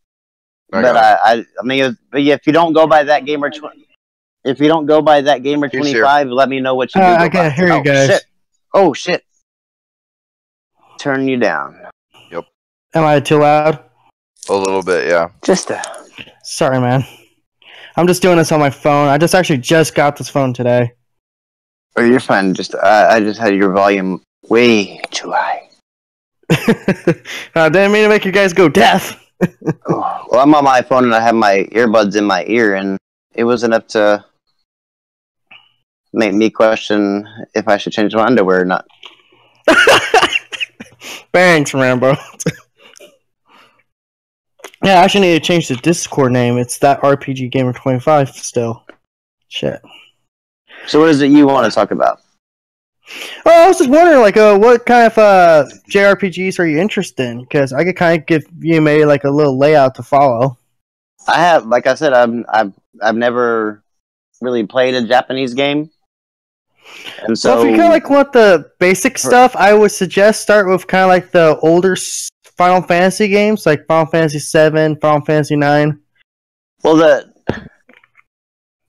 I mean, if you don't go by that gamer, if you don't go by that gamer 25, let me know what you do. I can't hear you guys. Shit. Oh shit! Turn you down. Yep. Am I too loud? A little bit, yeah. Sorry, man. I'm just doing this on my phone. I just got this phone today. Oh, you're fine. I just had your volume way too high. I didn't mean to make you guys go deaf. Well, I'm on my phone and I have my earbuds in my ear, and it was enough to make me question if I should change my underwear or not. Thanks, Rambo. Yeah, I actually need to change the Discord name. It's that RPG Gamer 25 still. Shit. So what is it you want to talk about? Well, I was just wondering, like, what kind of JRPGs are you interested in? Because I could kind of give you maybe like a little layout to follow. I have, like I said, I've never really played a Japanese game, and so if you kind of like want the basic stuff, I would suggest start with kind of like the older Final Fantasy games, like Final Fantasy 7, Final Fantasy 9. Well,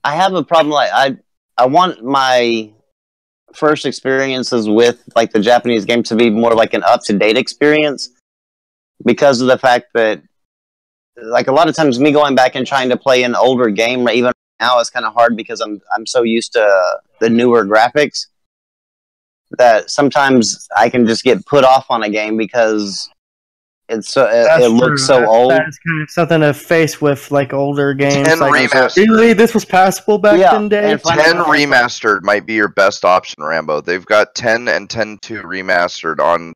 I have a problem. Like I want my first experiences with like the Japanese game to be more like an up-to-date experience, because of the fact that like a lot of times me going back and trying to play an older game even now is kind of hard because I'm so used to the newer graphics that sometimes I can just get put off on a game because it looks so old. That's kind of something to face with like older games. 10 like, remastered. Really, this was passable back in the day. 10 remastered might be your best option, Rambo. They've got 10 and 10.2 remastered on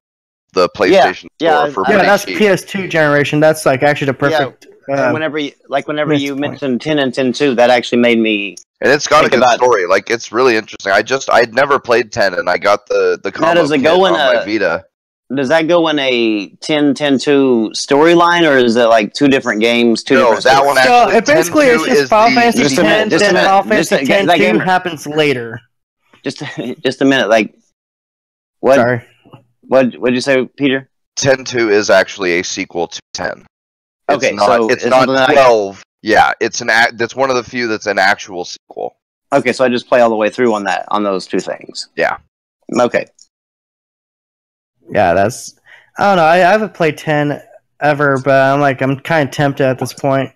the PlayStation Store for pretty that's cheap. PS2 generation. That's like actually the perfect. Whenever you mentioned 10 and 10.2, that actually made me. And it's got a good story. Like, it's really interesting. I'd never played 10, and I got the combo kit on my Vita. Does that go in a 10-10-2 storyline, or is it like two different games? That one actually. So it basically is just Final Fantasy 10, then Final Fantasy 10-2 happens later. Just a minute, like what? Sorry. What'd you say, Peter? 10-2 is actually a sequel to 10. Okay, it's not 12. Yeah, that's one of the few that's an actual sequel. Okay, so I just play all the way through on those two things. Yeah. Okay. Yeah, I don't know. I haven't played 10 ever, but I'm kind of tempted at this point.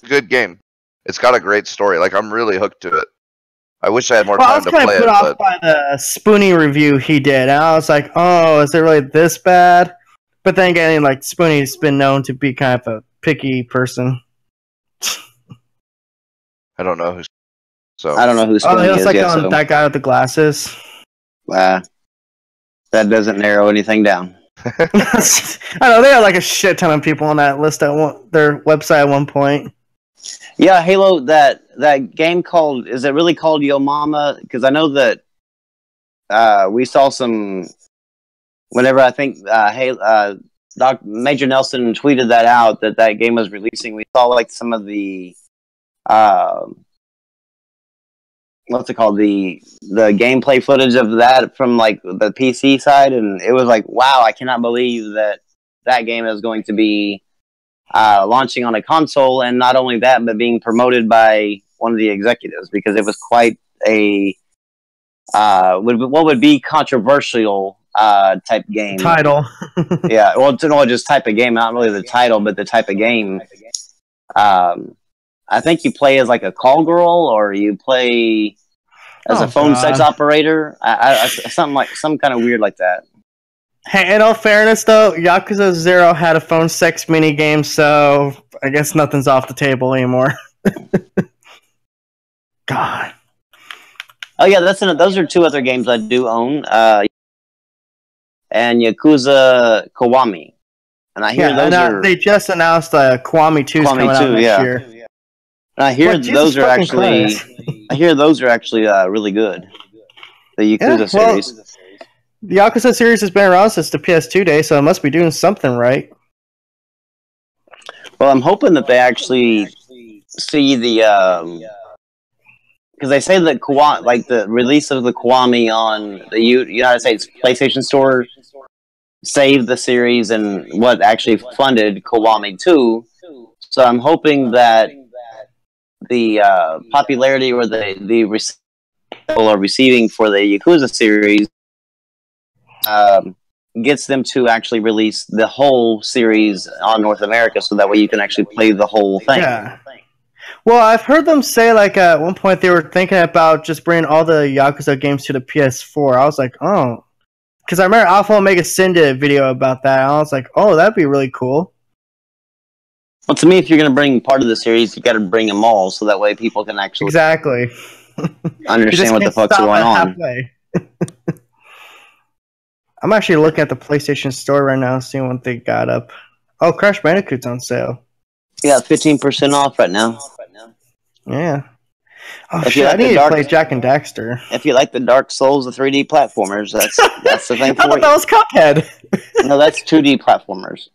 Good game. It's got a great story. Like, I'm really hooked to it. I wish I had more time to play it. I was kind of put off by the Spoonie review he did, and I was like, oh, is it really this bad? But then again, like, Spoonie's been known to be kind of a picky person. I don't know who's. So I don't know who Spoonie is. Like that guy with the glasses. That doesn't narrow anything down. I know they had like a shit ton of people on that list at their website at one point. Yeah, Halo. That game is it really called Yo Mama? Because I know that we saw some. Whenever I think Major Nelson tweeted that out that game was releasing, we saw like some of the what's it called, the gameplay footage of that from like the PC side, and it was like, wow, I cannot believe that game is going to be launching on a console, and not only that, but being promoted by one of the executives, because it was quite a what would be controversial type game title. Yeah, well, just type of game, not really the title, but the type of game. I think you play as like a call girl, or you play as a phone sex operator. Some kind of weird like that. Hey, in all fairness, though, Yakuza 0 had a phone sex mini game, so I guess nothing's off the table anymore. God. Oh yeah, those are two other games I do own. And Yakuza Kiwami, and I hear they just announced Kiwami 2 coming out next year. And I hear those are actually really good. The Yakuza series. The Yakuza series has been around since the PS2 days, so it must be doing something right. Well, I'm hoping that they actually see the because they say that like the release of the Kiwami on the United States PlayStation Store saved the series and what actually funded Kiwami 2. So I'm hoping that the popularity or the people are receiving for the Yakuza series gets them to actually release the whole series on North America, so that way you can actually play the whole thing. Yeah. Well, I've heard them say, like, at one point they were thinking about just bringing all the Yakuza games to the PS4. I was like, oh. Because I remember Alpha Omega Sin did a video about that, and I was like, oh, that'd be really cool. Well, to me, if you're going to bring part of the series, you got to bring them all, so that way people can actually exactly understand what the fuck's going on. I'm actually looking at the PlayStation Store right now, seeing what they got up. Oh, Crash Bandicoot's on sale. Yeah, 15% off right now. Yeah. Oh, shit, I need to play Jak and Daxter. If you like the Dark Souls of 3D platformers, that's the thing for you. That was Cuphead. No, that's 2D platformers.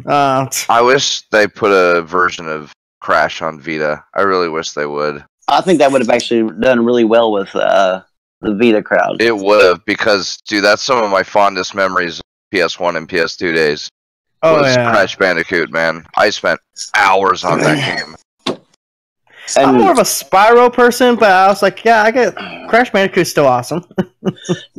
I wish they put a version of Crash on Vita. I really wish they would. I think that would have actually done really well with the Vita crowd. It would have, because, dude, that's some of my fondest memories of PS1 and PS2 days. Crash Bandicoot, man. I spent hours on that game. I'm more of a Spyro person, but I was like, yeah, I get Crash Bandicoot's still awesome.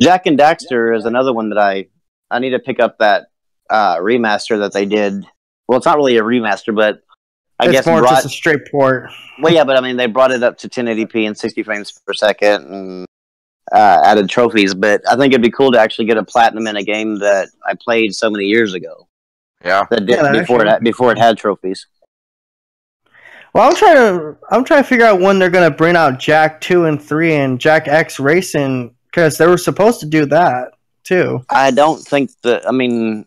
Jak and Daxter is another one that I need to pick up that remaster that they did. Well, it's not really a remaster, but I guess it's more just a straight port. Well, yeah, but I mean, they brought it up to 1080p and 60 frames per second and added trophies. But I think it'd be cool to actually get a platinum in a game that I played so many years ago. Yeah, before it had trophies. Well, I'm trying to figure out when they're gonna bring out Jak 2 and 3 and Jak X Racing, because they were supposed to do that too. I don't think that. I mean,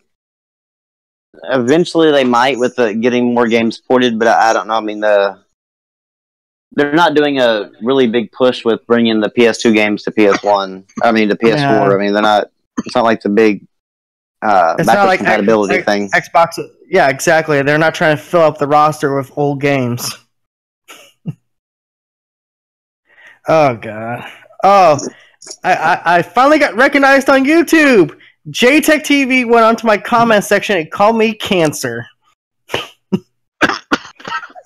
eventually they might with getting more games ported, but I don't know. I mean, they're not doing a really big push with bringing the PS2 games to PS1. I mean, to PS4. Yeah. I mean, they're not. It's not like the big. It's not like compatibility thing. Xbox, yeah, exactly. They're not trying to fill up the roster with old games. Oh god. Oh, I finally got recognized on YouTube. JTech TV went onto my comment section and called me cancer.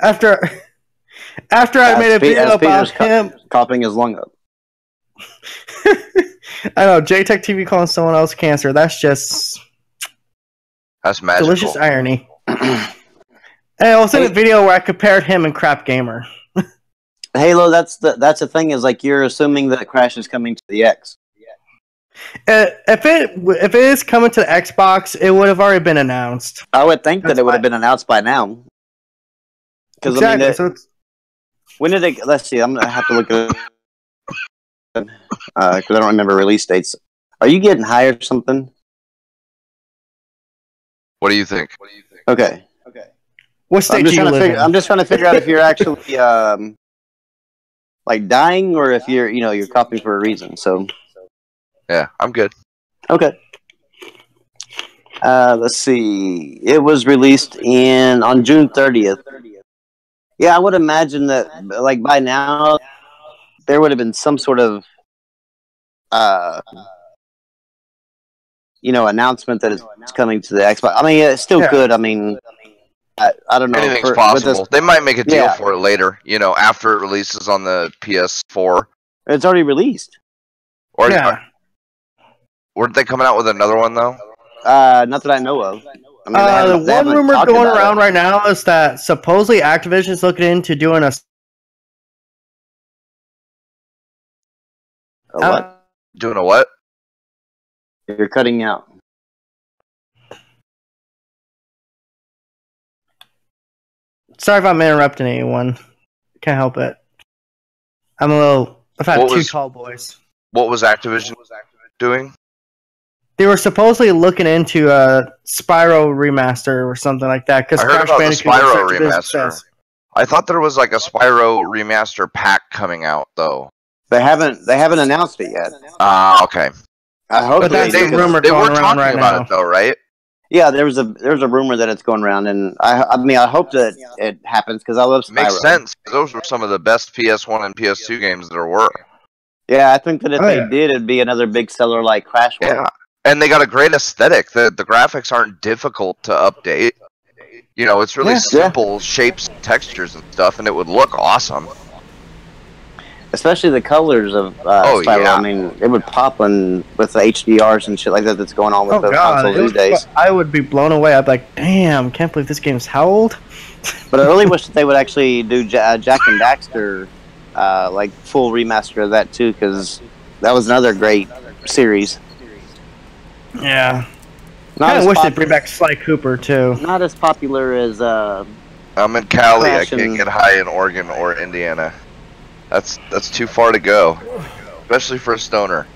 after I made a video about him coughing his lung up. I know, JTech TV calling someone else cancer. That's magical. Delicious irony. And I was in a video where I compared him and Crap Gamer. Halo, that's the thing, is like you're assuming that Crash is coming to the X. If it is coming to the Xbox, it would have already been announced. I would think that it would have been announced by now. Exactly. I mean, when did it? Let's see. I'm gonna have to look at it because I don't remember release dates. Are you getting high or something? What do you think? Okay. What state do you live in? I'm just trying to figure out if you're actually like dying or if you're coughing for a reason. So. Yeah, I'm good. Okay. Let's see. It was released on June 30th. Yeah, I would imagine that, like, by now, there would have been some sort of, announcement that it's coming to the Xbox. I mean, it still could. I mean, I don't know. Anything's possible. They might make a deal for it later, after it releases on the PS4. It's already released. Weren't they coming out with another one, though? Not that I know of. I mean, the one rumor going around right now is that supposedly Activision is looking into doing a what? Doing a what? You're cutting out. Sorry if I'm interrupting anyone. Can't help it. I've had two tall boys. What was Activision doing? They were supposedly looking into a Spyro remaster or something like that. I heard about the Spyro remaster. I thought there was like a Spyro remaster pack coming out, though. They haven't announced it yet. Okay. I hope but that's the rumor they going were around talking right about now. It, though, right? Yeah, there's a rumor that it's going around, and I mean I hope that it happens because I love Spyro. Makes sense. Those were some of the best PS1 and PS2 games there were. Yeah, I think that if they did, it'd be another big seller like Crash was. Yeah, and they got a great aesthetic. The graphics aren't difficult to update. You know, it's really simple shapes, textures, and stuff, and it would look awesome. Especially the colors of Spyro. Yeah. I mean, it would pop with the HDRs and shit like that that's going on with the consoles these days. I would be blown away. I'd be like, damn, can't believe this game's how old? But I really wish that they would actually do Jak and Daxter, like full remaster of that too, because that was another great series. Yeah. I wish they'd bring back Sly Cooper too. Not as popular as I'm in Cali. I can't get high in Oregon or Indiana. That's too far to go, especially for a stoner.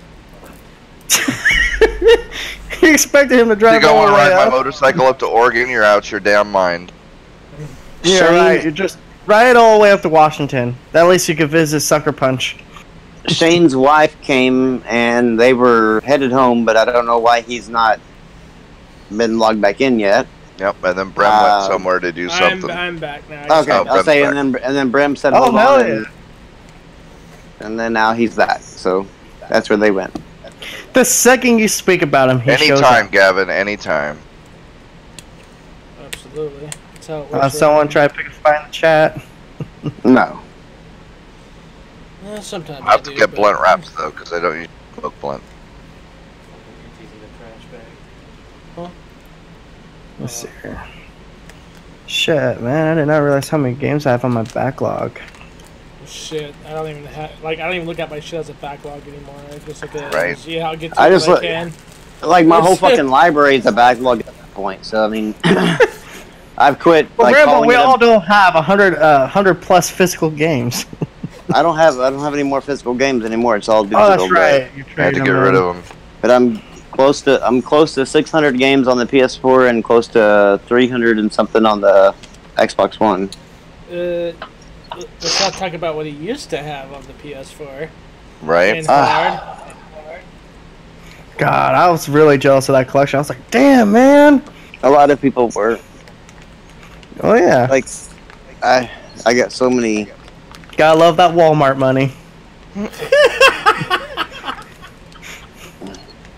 You expected him to drive? You go and ride my motorcycle up to Oregon? You're out your damn mind. Yeah, right. You just ride all the way up to Washington. At least you could visit Sucker Punch. Shane's wife came and they were headed home, but I don't know why he's not been logged back in yet. Yep, and then Brem went somewhere to do something. I'm back now. Okay, I'll say, and then Brem said, "Oh hell yeah!" And then now he's back, so that's where they went. The second you speak about him, he shows up. Anytime, Gavin, anytime. Absolutely. That's how it works. Someone try to pick a fight in the chat? No. Sometimes I have to get blunt wraps, though, because I don't usually smoke blunt. Let's see here. Shit, man, I did not realize how many games I have on my backlog. Shit, I don't even I don't even look at my shit as a backlog anymore. I just look at right. See how I get to I just look, I can. Like my whole fucking library is a backlog at that point. So I mean, I've quit. Well, like, Rambo, we all don't have 100 plus physical games. I don't have any more physical games anymore. It's all digital. Oh, that's right. I had to get rid of them. But I'm close to 600 games on the PS4 and close to 300 and something on the Xbox One. Let's not talk about what he used to have on the PS4. Right. God, I was really jealous of that collection. I was like, damn, man. A lot of people were. Oh yeah. Like, I got so many. Gotta love that Walmart money.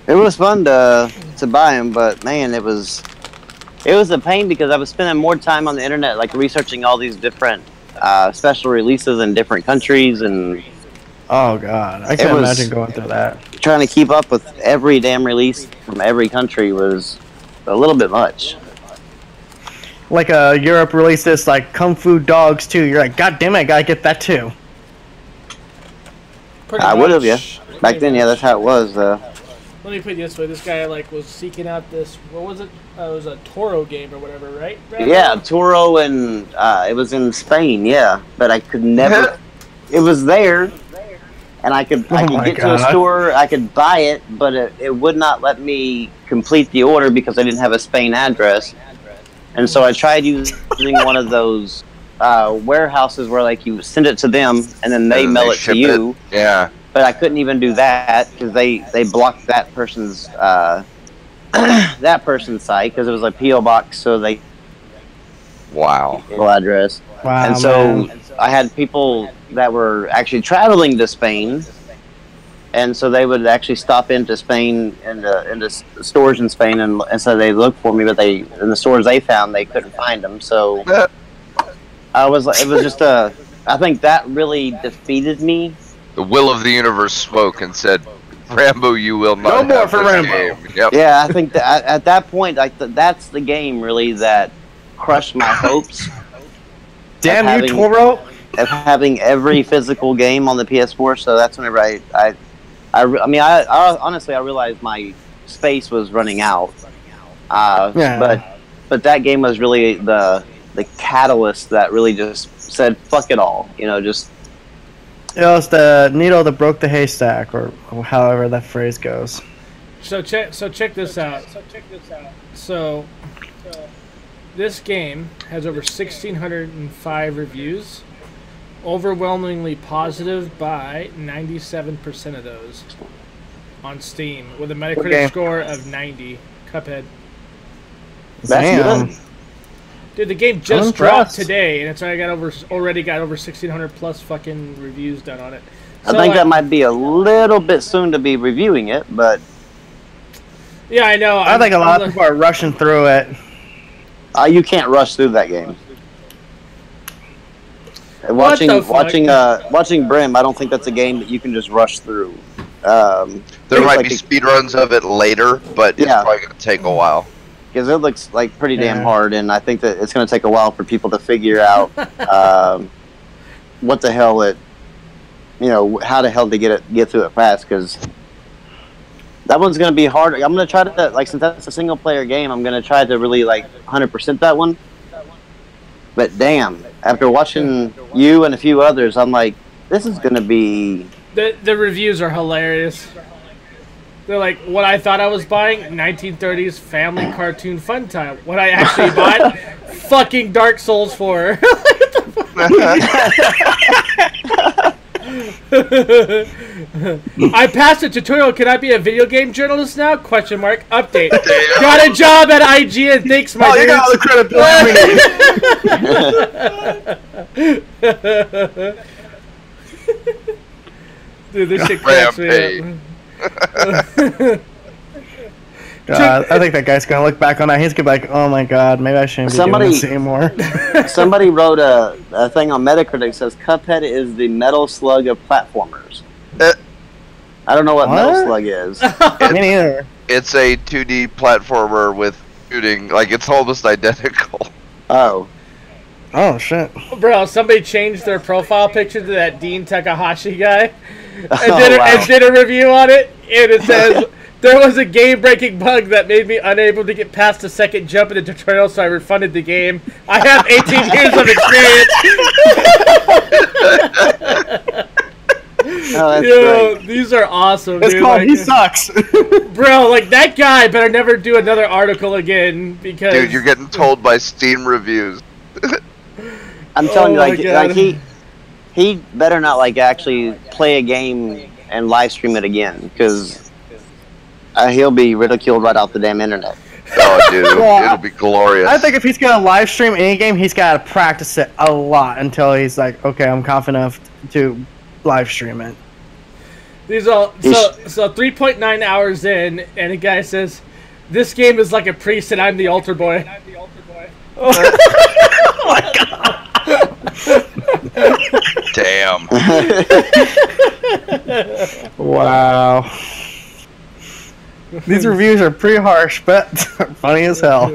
It was fun to buy them, but man, it was a pain because I was spending more time on the internet, like researching all these different special releases in different countries, and oh god, I can't imagine going through that. Trying to keep up with every damn release from every country was a little bit much. Like Europe released this like Kung Fu Dogs 2. You're like, god damn it, I gotta get that too. I would have, yeah. Back then, yeah, that's how it was. Let me put it this way: this guy like was seeking out this. What was it? It was a Toro game or whatever, right? Yeah, Toro, and it was in Spain. Yeah, but I could never. It was there, and I could get to a store. I could buy it, but it would not let me complete the order because I didn't have a Spain address. And so I tried using one of those warehouses where like you send it to them and then they mail it to you. Yeah. But I couldn't even do that because they blocked that person's site because it was a PO box. So they address. Wow. And so I had people that were actually traveling to Spain, and so they would actually stop into Spain into stores in Spain, and so they looked for me, but in the stores they found they couldn't find them. So it was just I think that really defeated me. The will of the universe spoke and said, "Rambo, you will not." No more for Rambo. Yep. Yeah, I think that at that point, that's the game really that crushed my hopes. Damn you, Toro! Of having every physical game on the PS4, so that's whenever I honestly I realized my space was running out. Yeah. But that game was really the catalyst that really just said fuck it all. You know, just. It was the needle that broke the haystack, or however that phrase goes. So check this out. So this game has over 1,605 reviews, overwhelmingly positive by 97% of those on Steam, with a Metacritic score of 90. Cuphead. That's good. Dude, the game just dropped today, and it's already got over 1,600 plus fucking reviews done on it. So I think that might be a little bit soon to be reviewing it, but yeah, I know. I think a lot of people are rushing through it. You can't rush through that game. Watching Brim, I don't think that's a game that you can just rush through. There might be speedruns of it later, but it's probably going to take a while. Because it looks like pretty damn hard, and I think that it's going to take a while for people to figure out what the hell how the hell to get through it fast. Because that one's going to be hard. I'm going to try to since that's a single player game, I'm going to try to really 100% that one. But damn, after watching you and a few others, I'm like, this is going to be. The reviews are hilarious. They're like, what I thought I was buying, 1930s family cartoon fun time. What I actually bought, fucking Dark Souls 4. I passed the tutorial. Can I be a video game journalist now? Question mark. Update. Got a job at IGN. Thanks, my dude. You got all the credibility. Dude, this shit cracks me up. God, I think that guy's gonna look back on that. He's gonna be like, "Oh my God, maybe I shouldn't be doing this anymore." Somebody wrote a thing on Metacritic that says Cuphead is the Metal Slug of platformers. I don't know what Metal Slug is. Me neither. It's a 2D platformer with shooting. It's almost identical. Oh shit, bro! Somebody changed their profile picture to that Dean Takahashi guy. And did a review on it, and it says, there was a game-breaking bug that made me unable to get past the second jump in the tutorial, so I refunded the game. I have 18 years of experience. Great. These are awesome, it's dude. called He Sucks. Bro, that guy better never do another article again, because... Dude, you're getting told by Steam reviews. I'm telling you, he better not actually play a game and live stream it again, because he'll be ridiculed right off the damn internet. Oh, dude, it'll be glorious. I think if he's gonna live stream any game, he's gotta practice it a lot until he's like, okay, I'm confident enough to live stream it. These are so 3.9 hours in, and a guy says, "This game is like a priest, and I'm the altar boy." Oh my God. Damn. Wow. These reviews are pretty harsh, but funny as hell.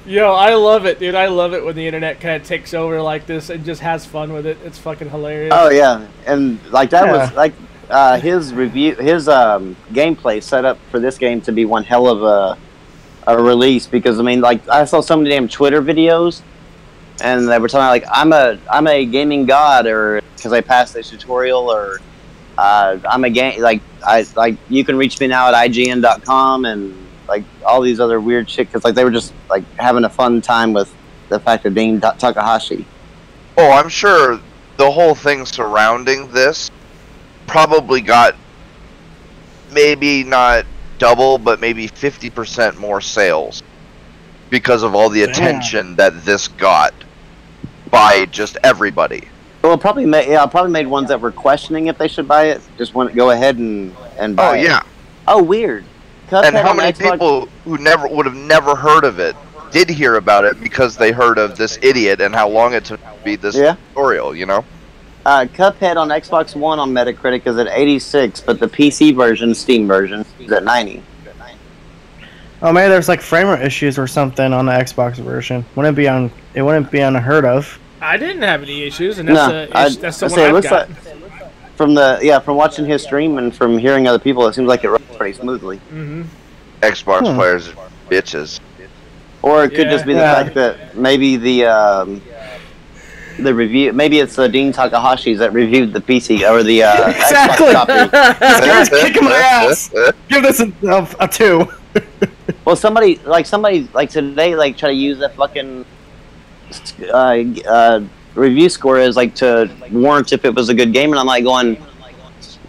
Yo, I love it, dude. I love it when the internet kind of takes over like this and just has fun with it. It's fucking hilarious. Oh yeah, and that was his review, his gameplay set up for this game to be one hell of a release, because I saw so many damn Twitter videos. And they were telling me I'm a gaming god, or because I passed this tutorial, or I'm a game you can reach me now at IGN.com, and all these other weird shit, because they were just having a fun time with the fact of Dean Takahashi. Oh, I'm sure the whole thing surrounding this probably got maybe not double, but maybe 50% more sales because of all the attention that this got by just everybody. Well, probably made ones that were questioning if they should buy it just want to go ahead and buy it. Oh yeah. Oh, weird. And how many people who would have never heard of it did hear about it because they heard of this idiot and how long it took to beat this tutorial, Cuphead on Xbox One on Metacritic is at 86, but the PC version, Steam version, is at 90. Oh, maybe there's frame rate issues or something on the Xbox version. It wouldn't be unheard of. I didn't have any issues, and that's the one I've got. From watching his stream and from hearing other people, it seems like it runs pretty smoothly. Mm-hmm. Xbox players are bitches. Or it could just be the fact that maybe the review, maybe it's Dean Takahashi's that reviewed the PC or the exactly. Xbox copy. This guy's kicking my ass. Give this a 2. Well, somebody today try to use that fucking review score as to warrant if it was a good game, and I'm going,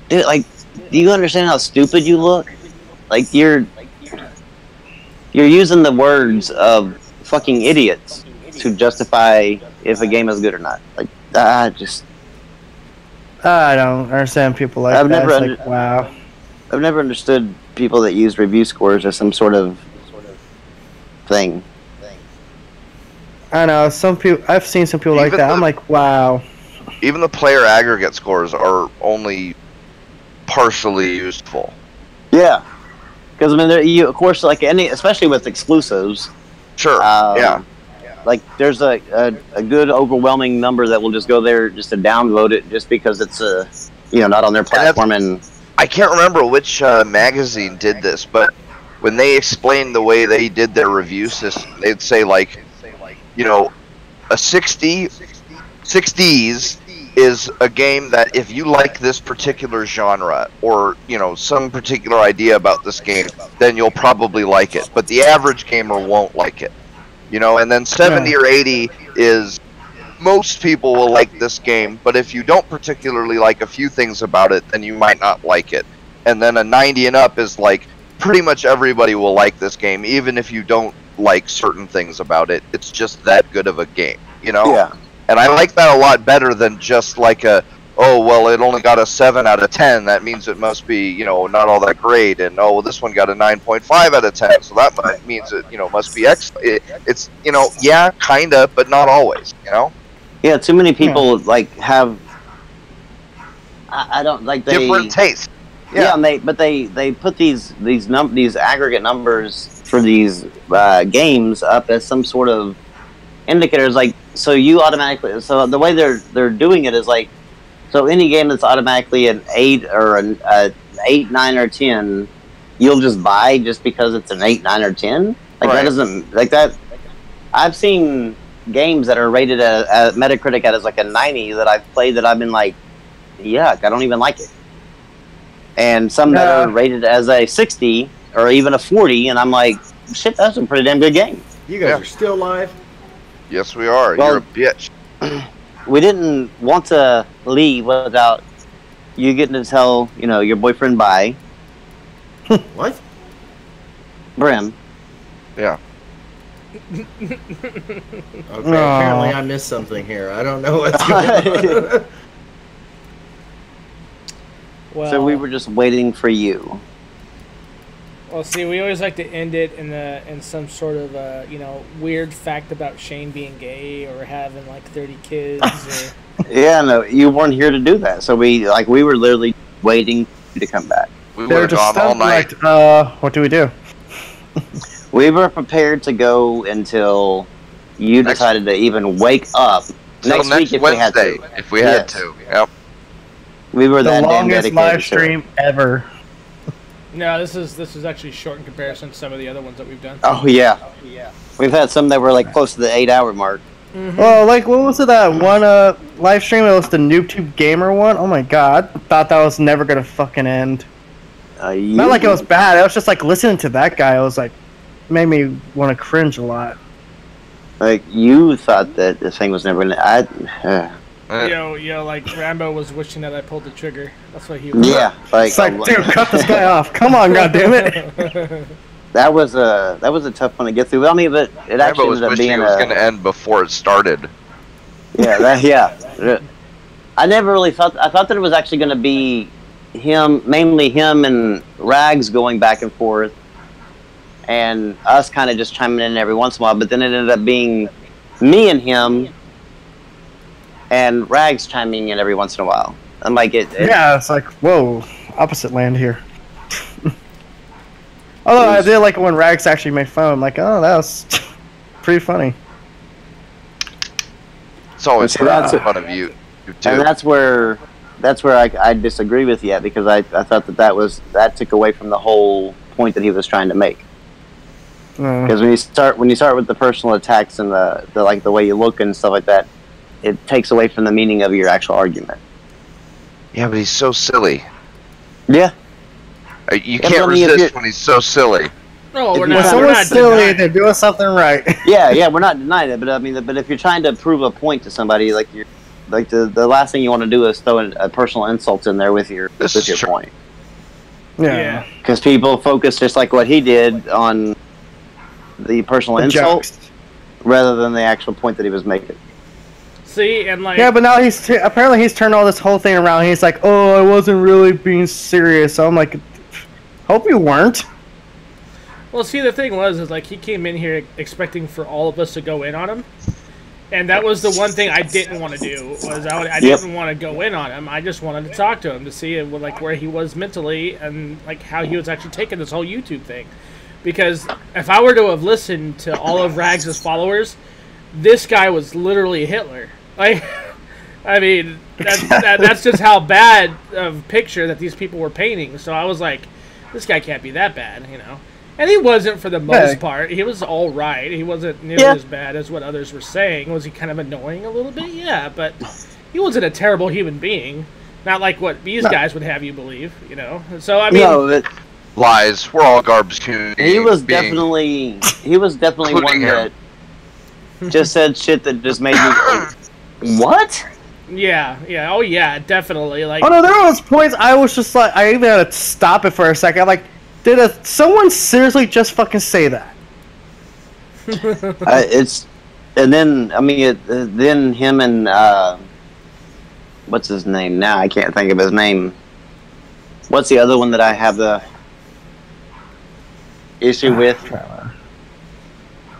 dude, do you understand how stupid you look? You you're using the words of fucking idiots to justify if a game is good or not. Like, I don't understand people like that. Wow. I've never understood people that use review scores as some sort of thing. I know some people. I've seen some people like that. I'm like, wow. Even the player aggregate scores are only partially useful. Yeah, because I mean, you of course like especially with exclusives. Sure. Yeah. Like there's a good overwhelming number that will just go there just to download it just because it's not on their platform and I can't remember which magazine did this, but when they explained the way they did their review system, they'd say like, a 60s is a game that if you like this particular genre or, some particular idea about this game, then you'll probably like it. But the average gamer won't like it. And then 70 or 80 is most people will like this game, but if you don't particularly like a few things about it, then you might not like it. And then a 90 and up is like pretty much everybody will like this game, even if you don't like certain things about it. It's just that good of a game, Yeah. And I like that a lot better than just like it only got a 7 out of 10. That means it must be, not all that great. And, this one got a 9.5 out of 10. So that means it, must be excellent. It's, yeah, kind of, but not always, Yeah, too many people, have... I don't, different taste. Yeah, and they put these aggregate numbers for these games up as some sort of indicators, so you automatically... So the way they're doing it is, so any game that's automatically an 8 or an 8, 9, or 10, you'll just buy just because it's an 8, 9, or 10? Right. That doesn't... that... I've seen games that are rated at Metacritic as a 90 that I've played that I've been like, yuck, I don't even like it. And some that are rated as a 60 or even a 40, and I'm like, shit, that's a pretty damn good game. You guys are still live? Yes, we are. Well, you're a bitch. We didn't want to leave without you getting to tell, your boyfriend bye. What? Brim. Yeah. Okay, apparently I missed something here. I don't know what's going on. Well, so we were just waiting for you. Well, see, we always like to end it in some sort of weird fact about Shane being gay or having 30 kids. Or... Yeah, no, you weren't here to do that. So we were literally waiting to come back. We were gone all night. What do we do? We were prepared to go until you decided to even wake up. Next week if Wednesday, we had to. If we had to, yep. We were that damn The dedicated. longest live stream ever. No, this is actually short in comparison to some of the other ones that we've done. Oh yeah. We've had some that were close to the 8-hour mark. Mm-hmm. Well, what was it, that one live stream? It was the NoobTube Gamer one. Oh my god, I thought that was never gonna fucking end. Not like it was bad. I was just listening to that guy. I was made me want to cringe a lot. You thought that this thing was never gonna. Rambo was wishing that I pulled the trigger. That's what he was. Yeah, it's dude, cut this guy off. Come on, goddammit. That was a tough one to get through. I mean, but it actually ended up being it was going to end before it started. Yeah, I never really thought. I thought that it was actually going to be mainly him and Rags going back and forth, and us kind of just chiming in every once in a while. But then it ended up being me and him, and Rags chiming in every once in a while. I'm like, yeah, it's whoa, opposite land here. Although I did like when Rags actually made fun. I'm like, oh, that was pretty funny. It's always fun of you too. And that's where I disagree with you, because I thought that took away from the whole point that he was trying to make. Because when you start with the personal attacks and the way you look and stuff like that, it takes away from the meaning of your actual argument. Yeah, but he's so silly. Yeah. You can't resist when he's so silly. No, we're not. When someone's silly, they're doing something right. Yeah, we're not denying it, but I mean, but if you're trying to prove a point to somebody, the last thing you want to do is throw a personal insult in there with your point. Yeah. Because people focus just like what he did on the personal insult jokes. rather than the actual point that he was making. See, and like... Yeah, but now apparently he's turned all this whole thing around. He's like, oh, I wasn't really being serious. So I'm like, hope you weren't. Well, see, the thing is like, he came in here expecting for all of us to go in on him. And that was the one thing I didn't want to do, was I didn't want to go in on him. I just wanted to talk to him to see like where he was mentally and like how he was actually taking this whole YouTube thing. Because if I were to have listened to all of Rags' followers, this guy was literally Hitler. Like, I mean, that's just how bad of a picture that these people were painting. So I was like, this guy can't be that bad, you know. And he wasn't for the most part. He was all right. He wasn't nearly as bad as what others were saying. Was he kind of annoying a little bit? Yeah, but he wasn't a terrible human being. Not like what these guys would have you believe, you know. So I mean, lies. We're all garbage human beings. He was definitely one that just said shit that just made me what? Yeah, oh yeah, definitely. Like, oh no, there was points I was just like, I even had to stop it for a second. I'm like, did someone seriously just fucking say that? And then I mean, then him and what's his name now? I can't think of his name. What's the other one that I have the issue with?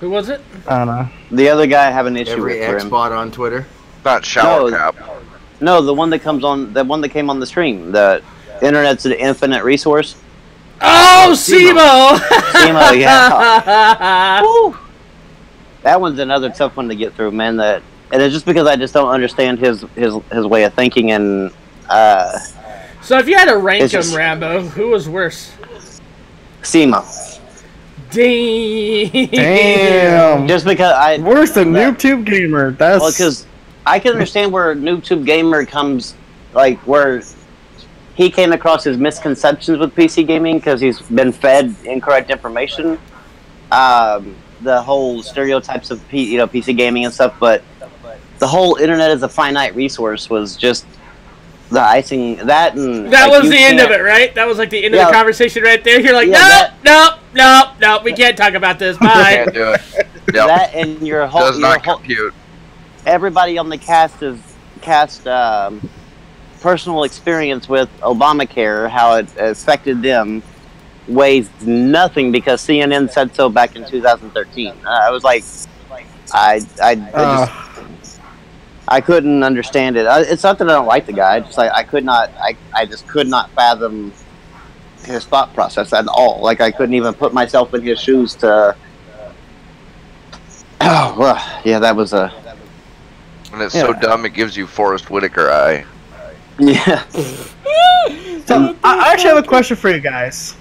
Who was it? I don't know. The other guy I have an issue with. Every X-bot on Twitter. Not shower cap. No, the one that came on the stream. The internet's an infinite resource. Oh, Simo! Simo, yeah. That one's another tough one to get through, man. And it's just because I just don't understand his way of thinking. And so if you had to rank him, Rambo, who was worse? Simo. Damn. Just because worse than NoobTube Gamer. That's because I can understand where NoobTube Gamer comes, like where he came across his misconceptions with PC gaming because he's been fed incorrect information. The whole stereotypes of PC gaming and stuff, but the whole internet as a finite resource was just the icing. That was the end of it, right? That was like the end of the conversation right there. You're like, nope, we can't talk about this. Bye. Can't do it. Yep. That and your whole does not compute. Everybody on the cast personal experience with Obamacare, how it affected them, weighs nothing because CNN said so back in 2013. I was like, I couldn't understand it. It's not that I don't like the guy. Just like I just could not fathom his thought process at all. Like I couldn't even put myself in his shoes to. Oh, well, yeah, that was a. And it's so dumb it gives you Forrest Whitaker eye. Yeah. So I actually have a question for you guys.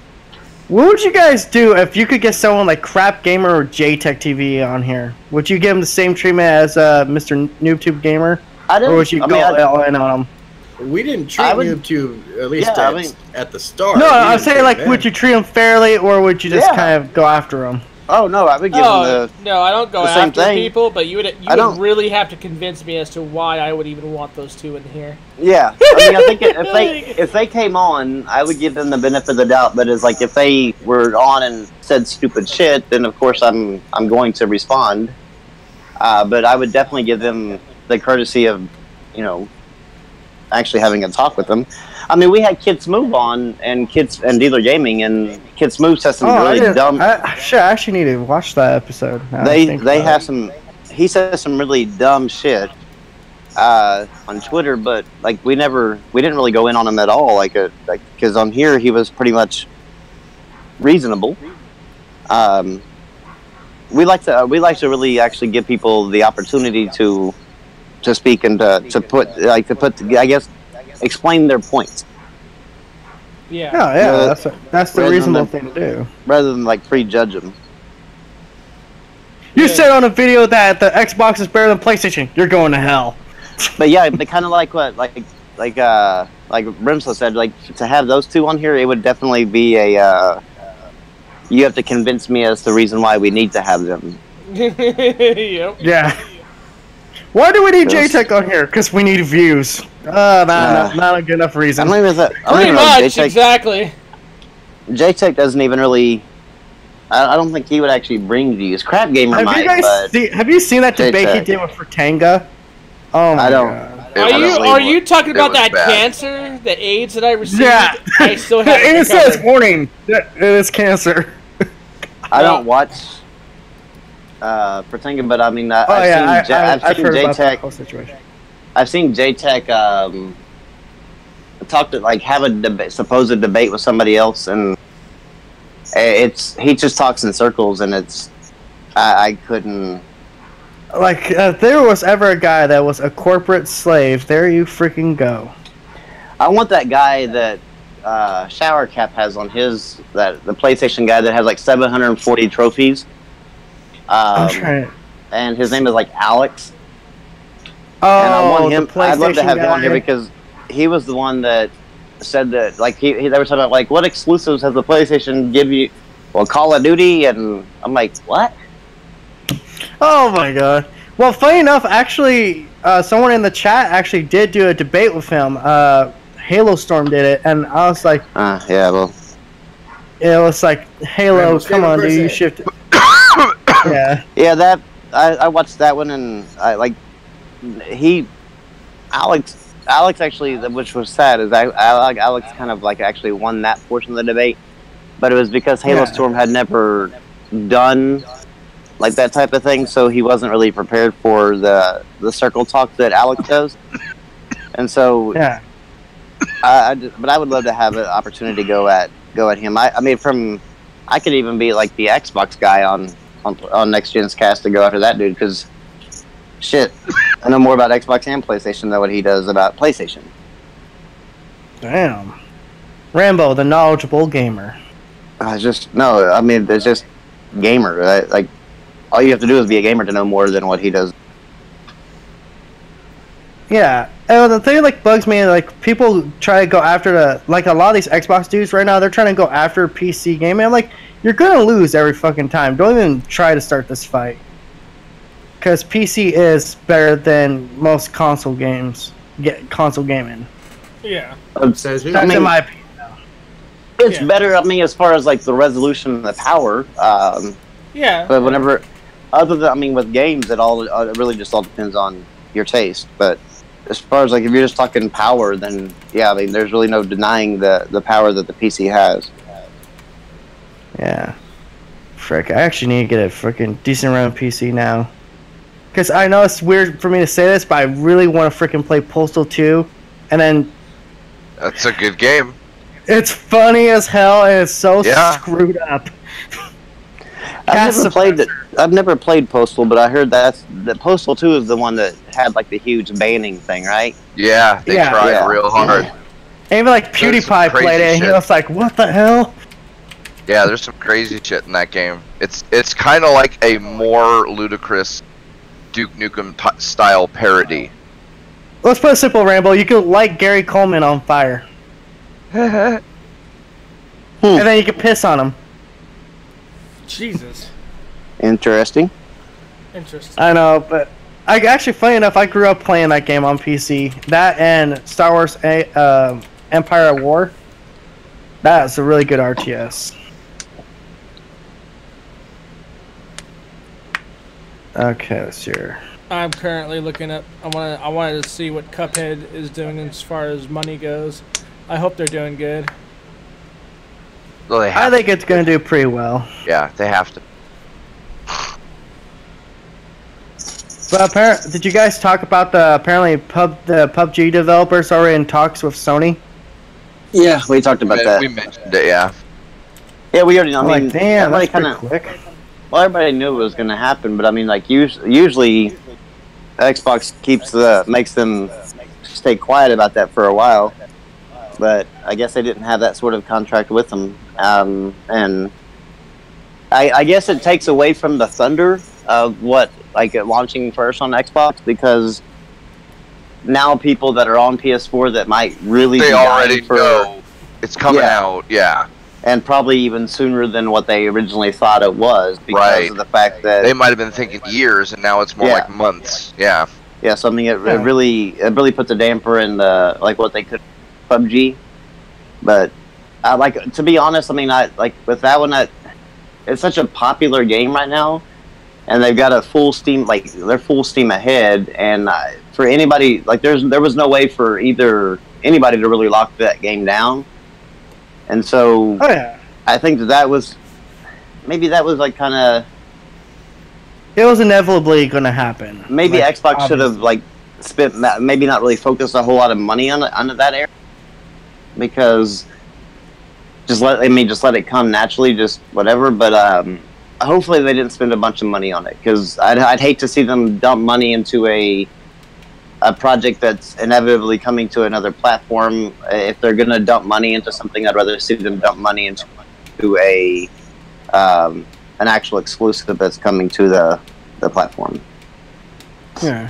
What would you guys do if you could get someone like Crap Gamer or JTech TV on here? Would you give them the same treatment as Mr. NoobTube Gamer? Or would you go all in on them? We didn't treat NoobTube, at least at the start. No, I'm saying like, would you treat them fairly or would you just kind of go after them? Oh no, I would give them no, I don't go after people, but you would really have to convince me as to why I would even want those two in here. Yeah, I mean, I think if they came on, I would give them the benefit of the doubt. But it's like if they were on and said stupid shit, then of course I'm going to respond. But I would definitely give them the courtesy of, actually having a talk with them. I mean, we had Kids Move on and Dealer Gaming, and Kids Move says some really dumb. I actually need to watch that episode. They have some. He says some really dumb shit on Twitter, but like we didn't really go in on him at all. Because on here he was pretty much reasonable. We like to really actually give people the opportunity to speak and to put I guess explain their points. Yeah. Oh, yeah, that's the reasonable thing to do. Rather than like prejudge them. You said on a video that the Xbox is better than PlayStation. You're going to hell. But yeah, but kind of like what like Brimslow said, like to have those two on here, it would definitely be a. You have to convince me as the reason why we need to have them. Yep. Yeah. Why do we need JTech on here? Because we need views. Not a good enough reason. Pretty much, exactly. JTech doesn't even really I don't think he would actually bring views. Crap Gamer might. Have you seen that debate he did with Fratanga? Oh my God. Are you talking about that cancer, the AIDS that I received? Yeah. I still have it says warning. It is cancer. I don't watch Fratanga, but I mean, I've seen JTech. I've seen JTech talk to have a supposed debate with somebody else, and he just talks in circles, and I couldn't. Like, if there was ever a guy that was a corporate slave, there you freaking go. I want that guy that Shower Cap has on his the PlayStation guy that has like 740 trophies. I'm trying. And his name is like Alex. Oh, and I want him. I'd love to have him on here because he was the one that said that they were talking about like what exclusives has the PlayStation give you? Well, Call of Duty, and I'm like, what? Oh my God. Well, funny enough, actually, someone in the chat actually did do a debate with him. Halo Storm did it, and I was like, yeah, well, it was like Halo. Come on, dude, you shifted. Yeah, that I watched that one, and Alex actually, which was sad, is Alex kind of actually won that portion of the debate, but it was because Halo Storm had never done that type of thing, so he wasn't really prepared for the circle talk that Alex does, and so but I would love to have an opportunity to go at him. I mean, I could even be like the Xbox guy on Next Gen's cast to go after that dude, because shit, I know more about Xbox and PlayStation than what he does about PlayStation. Damn. Rambo, the knowledgeable gamer. There's just gamer. All you have to do is be a gamer to know more than what he does. Yeah. And the thing bugs me, people try to go after a lot of these Xbox dudes right now, they're trying to go after PC gaming. I'm like, you're gonna lose every fucking time. Don't even try to start this fight. Because PC is better than most console games. Console gaming. Yeah. That's in my opinion. It's better, as far as the resolution and the power. But whenever, with games, it really just all depends on your taste. But as far as if you're just talking power, then there's really no denying the power that the PC has. Yeah. Frick, I actually need to get a freaking decent round PC now. Because I know it's weird for me to say this, but I really want to freaking play Postal 2. And then... That's a good game. It's funny as hell, and it's so screwed up. I've never played Postal, but I heard that Postal 2 is the one that had the huge banning thing, right? Yeah, they tried real hard. Even PewDiePie played it, and he was like, "What the hell?" Yeah, there's some crazy shit in that game. It's kind of like a more ludicrous Duke Nukem style parody. Let's put it simple, Rambo. You could light Gary Coleman on fire. And then you can piss on him. Jesus. Interesting. I know, but funny enough, I grew up playing that game on PC. That and Star Wars Empire at War. That's a really good RTS. Okay, let's see here. I'm currently looking up. I wanted to see what Cuphead is doing as far as money goes. I hope they're doing good. Well, I think it's going to do pretty well. Yeah, they have to. But did you guys talk about the PUBG developers are in talks with Sony? Yeah, we talked about that. We mentioned it, yeah. Yeah, we already know. Damn, that's pretty quick. Well, everybody knew it was going to happen, but usually Xbox makes them stay quiet about that for a while. But I guess they didn't have that sort of contract with them, and I guess it takes away from the thunder of launching first on Xbox, because now people that are on PS4 that might really they already know it's coming out, and probably even sooner than what they originally thought it was, because of the fact that they might have been thinking years, and now it's more like months. Yeah, so I mean, it really puts a damper in the what they could PUBG, but to be honest, I mean, with that one, it's such a popular game right now, and they've got a full steam, like they're full steam ahead. And for anybody, like there was no way for either anybody to really lock that game down. And so, I think that was maybe like kind of. It was inevitably going to happen. Maybe like, Xbox obviously should have like spent, maybe not really focused a whole lot of money on that area, because just let it come naturally, just whatever. But hopefully they didn't spend a bunch of money on it, because I'd hate to see them dump money into a project that's inevitably coming to another platform. If they're going to dump money into something, I'd rather see them dump money into a an actual exclusive that's coming to the platform. Yeah,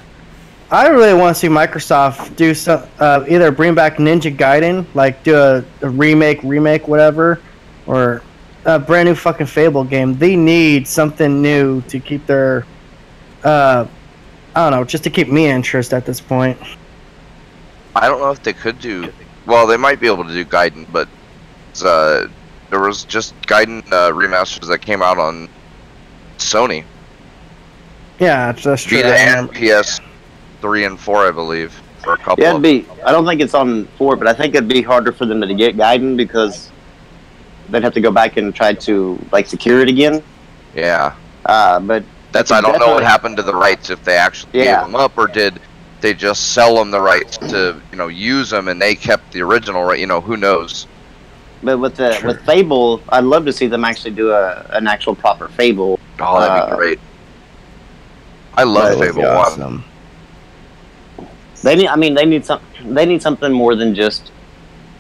I really want to see Microsoft do some, either bring back Ninja Gaiden, like do a remake, whatever, or a brand new fucking Fable game. They need something new to keep their, I don't know, just to keep me interested at this point. I don't know if they could do. Well, they might be able to do Gaiden, but there was just Gaiden remasters that came out on Sony. Yeah, that's true. Vita and PS3 and 4, I believe, for a couple. Yeah, I don't think it's on 4, but I think it'd be harder for them to get Gaiden, because they'd have to go back and try to like secure it again. Yeah. But that's, I don't know what happened to the rights, if they actually gave them up, or did they just sell them the rights to use them and they kept the original right? Who knows. But with Fable, I'd love to see them actually do an actual proper Fable. Oh, that'd be great. I love Fable 1. They need something more than just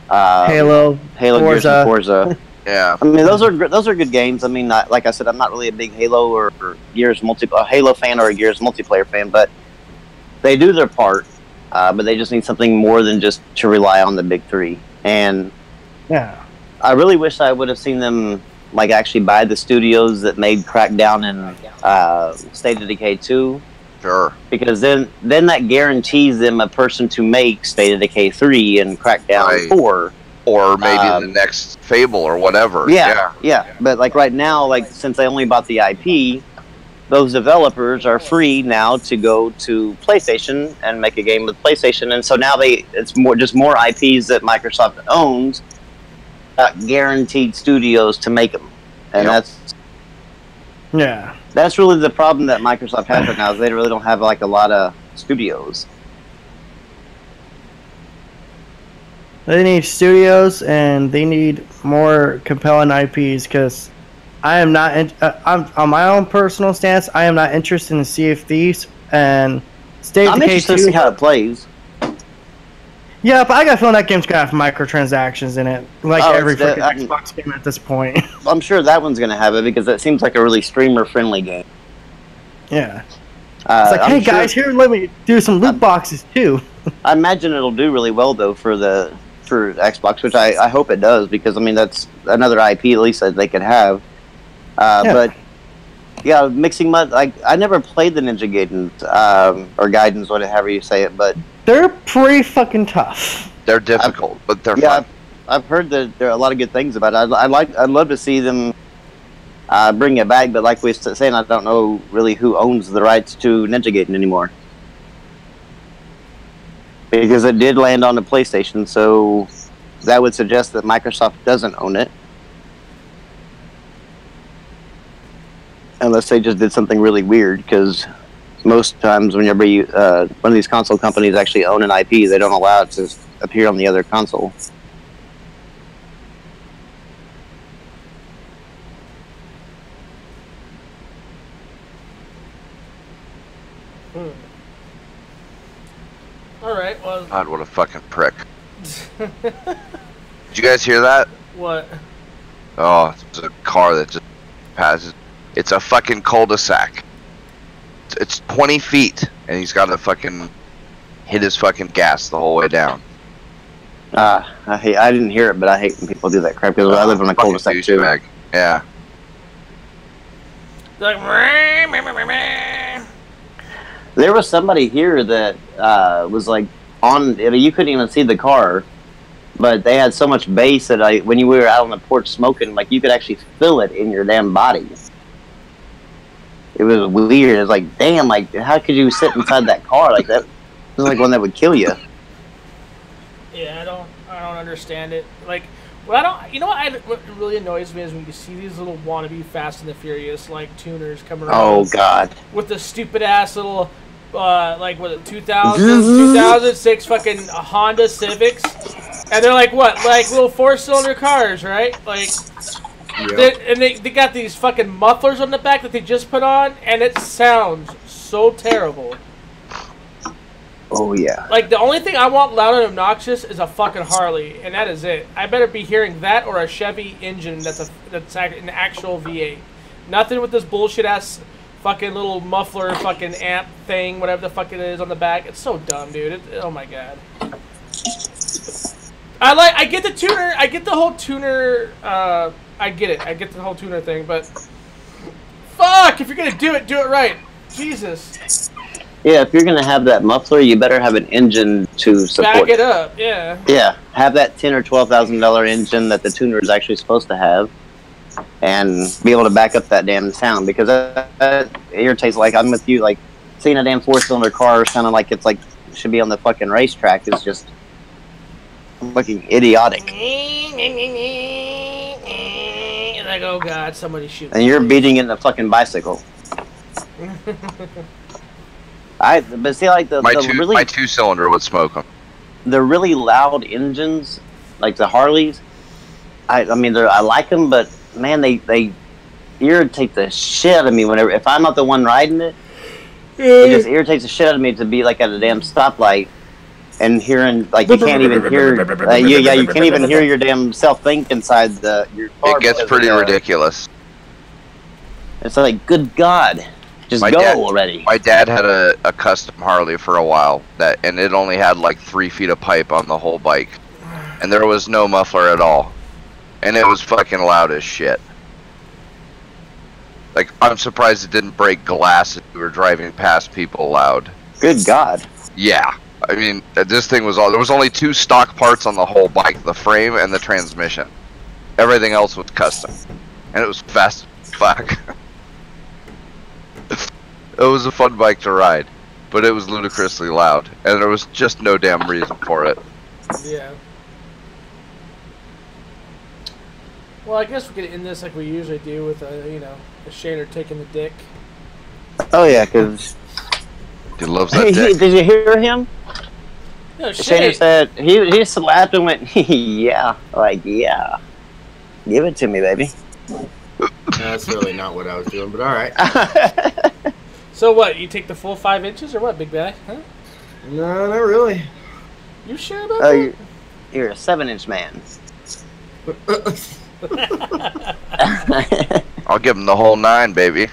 Halo, Gears, and Forza. Yeah. I mean, those are good games. I mean, like I said, I'm not really a big Halo or Gears Halo fan or a Gears multiplayer fan, but they do their part. But they just need something more than just to rely on the big three. And yeah, I really wish I would have seen them like actually buy the studios that made Crackdown and State of Decay 2. Sure. Because then that guarantees them a person to make State of Decay 3 and Crackdown 4. Or maybe the next Fable or whatever. Yeah. But like right now, like since they only bought the IP, those developers are free now to go to PlayStation and make a game with PlayStation, and so now it's more IPs that Microsoft owns, guaranteed studios to make them, and that's really the problem that Microsoft has right now, is they really don't have like a lot of studios. They need studios, and they need more compelling IPs, because I am not. I'm on my own personal stance. I am not interested in Sea of Thieves and State of Decay 2. I'm interested to see how it plays. Yeah, but I got a feeling that game's gonna have microtransactions in it, like every freaking Xbox game at this point. I'm sure that one's gonna have it, because it seems like a really streamer-friendly game. Yeah. It's like, hey guys, here, let me do some loot boxes too. I imagine it'll do really well though for Xbox, which I hope it does, because I mean that's another IP at least that they could have. But yeah, Mixing Mud, I never played the Ninja Gaidens or Gaidens, whatever you say it, but they're pretty fucking tough. They're difficult, but they're fun. I've heard that there are a lot of good things about it. I'd love to see them bring it back, but like we were saying, I don't know really who owns the rights to Ninja Gaiden anymore, because it did land on the PlayStation, so that would suggest that Microsoft doesn't own it. Unless they just did something really weird, because most times whenever one of these console companies actually own an IP, they don't allow it to appear on the other console. Alright, well... God, what a fucking prick. Did you guys hear that? What? Oh, it's a car that just passes. It's a fucking cul-de-sac. It's 20 feet, and he's got to fucking hit his fucking gas the whole way down. I didn't hear it, but I hate when people do that crap, because I live on a cul-de-sac too. Bag. Yeah. Like, there was somebody here that was like on. I mean, you couldn't even see the car, but they had so much bass that when you were out on the porch smoking, like you could actually feel it in your damn body. It was weird. It was like, damn, like how could you sit inside that car like that? It was like one that would kill you. Yeah, I don't understand it. Like, what really annoys me is when you see these little wannabe Fast and the Furious like tuners come around. Oh God! With the stupid ass little, 2006 fucking Honda Civics, and they're like what, like little 4-cylinder cars, right? Like, they got these fucking mufflers on the back that they just put on, and it sounds so terrible. Oh yeah. Like the only thing I want loud and obnoxious is a fucking Harley, and that is it. I better be hearing that or a Chevy engine that's an actual V8. Nothing with this bullshit ass fucking little muffler fucking amp thing, whatever the fuck it is on the back. It's so dumb, dude. Oh my god. I get the tuner. I get the whole tuner. I get it. I get the whole tuner thing, but fuck, if you're gonna do it right. Jesus. Yeah, if you're gonna have that muffler, you better have an engine to support. Back it up, yeah. Yeah, have that $10,000 or $12,000 engine that the tuner is actually supposed to have, and be able to back up that damn sound, because that irritates. Like I'm with you, like seeing a damn 4-cylinder car sounding like it's like should be on the fucking racetrack is just fucking idiotic. Like, oh god, somebody shoot. And you're beating in the fucking bicycle. But see, like my 2-cylinder would smoke them. The really loud engines, like the Harleys. I mean, I like them, but man, they irritate the shit out of me whenever. If I'm not the one riding it, it just irritates the shit out of me to be like at a damn stoplight and hearing like you can't even hear. You can't even hear your damn self think inside your car. It gets pretty ridiculous. It's like, good God. Just go already. My dad had a custom Harley for a while, and it only had like 3 feet of pipe on the whole bike, and there was no muffler at all, and it was fucking loud as shit. Like, I'm surprised it didn't break glass if we were driving past people loud. Good God. Yeah, I mean, this thing was there was only 2 stock parts on the whole bike: the frame and the transmission. Everything else was custom, and it was fast as fuck. It was a fun bike to ride, but it was ludicrously loud, and there was just no damn reason for it. Yeah. Well, I guess we could end this like we usually do with a Shaner taking the dick. Oh yeah, because he loves that dick. Did you hear him? No, Shaner said he slapped and went, yeah, like yeah, give it to me, baby. That's really not what I was doing, but all right. So what? You take the full 5 inches or what, big bag? Huh? No, not really. You sure about that? You're a 7-inch man. I'll give him the whole 9, baby.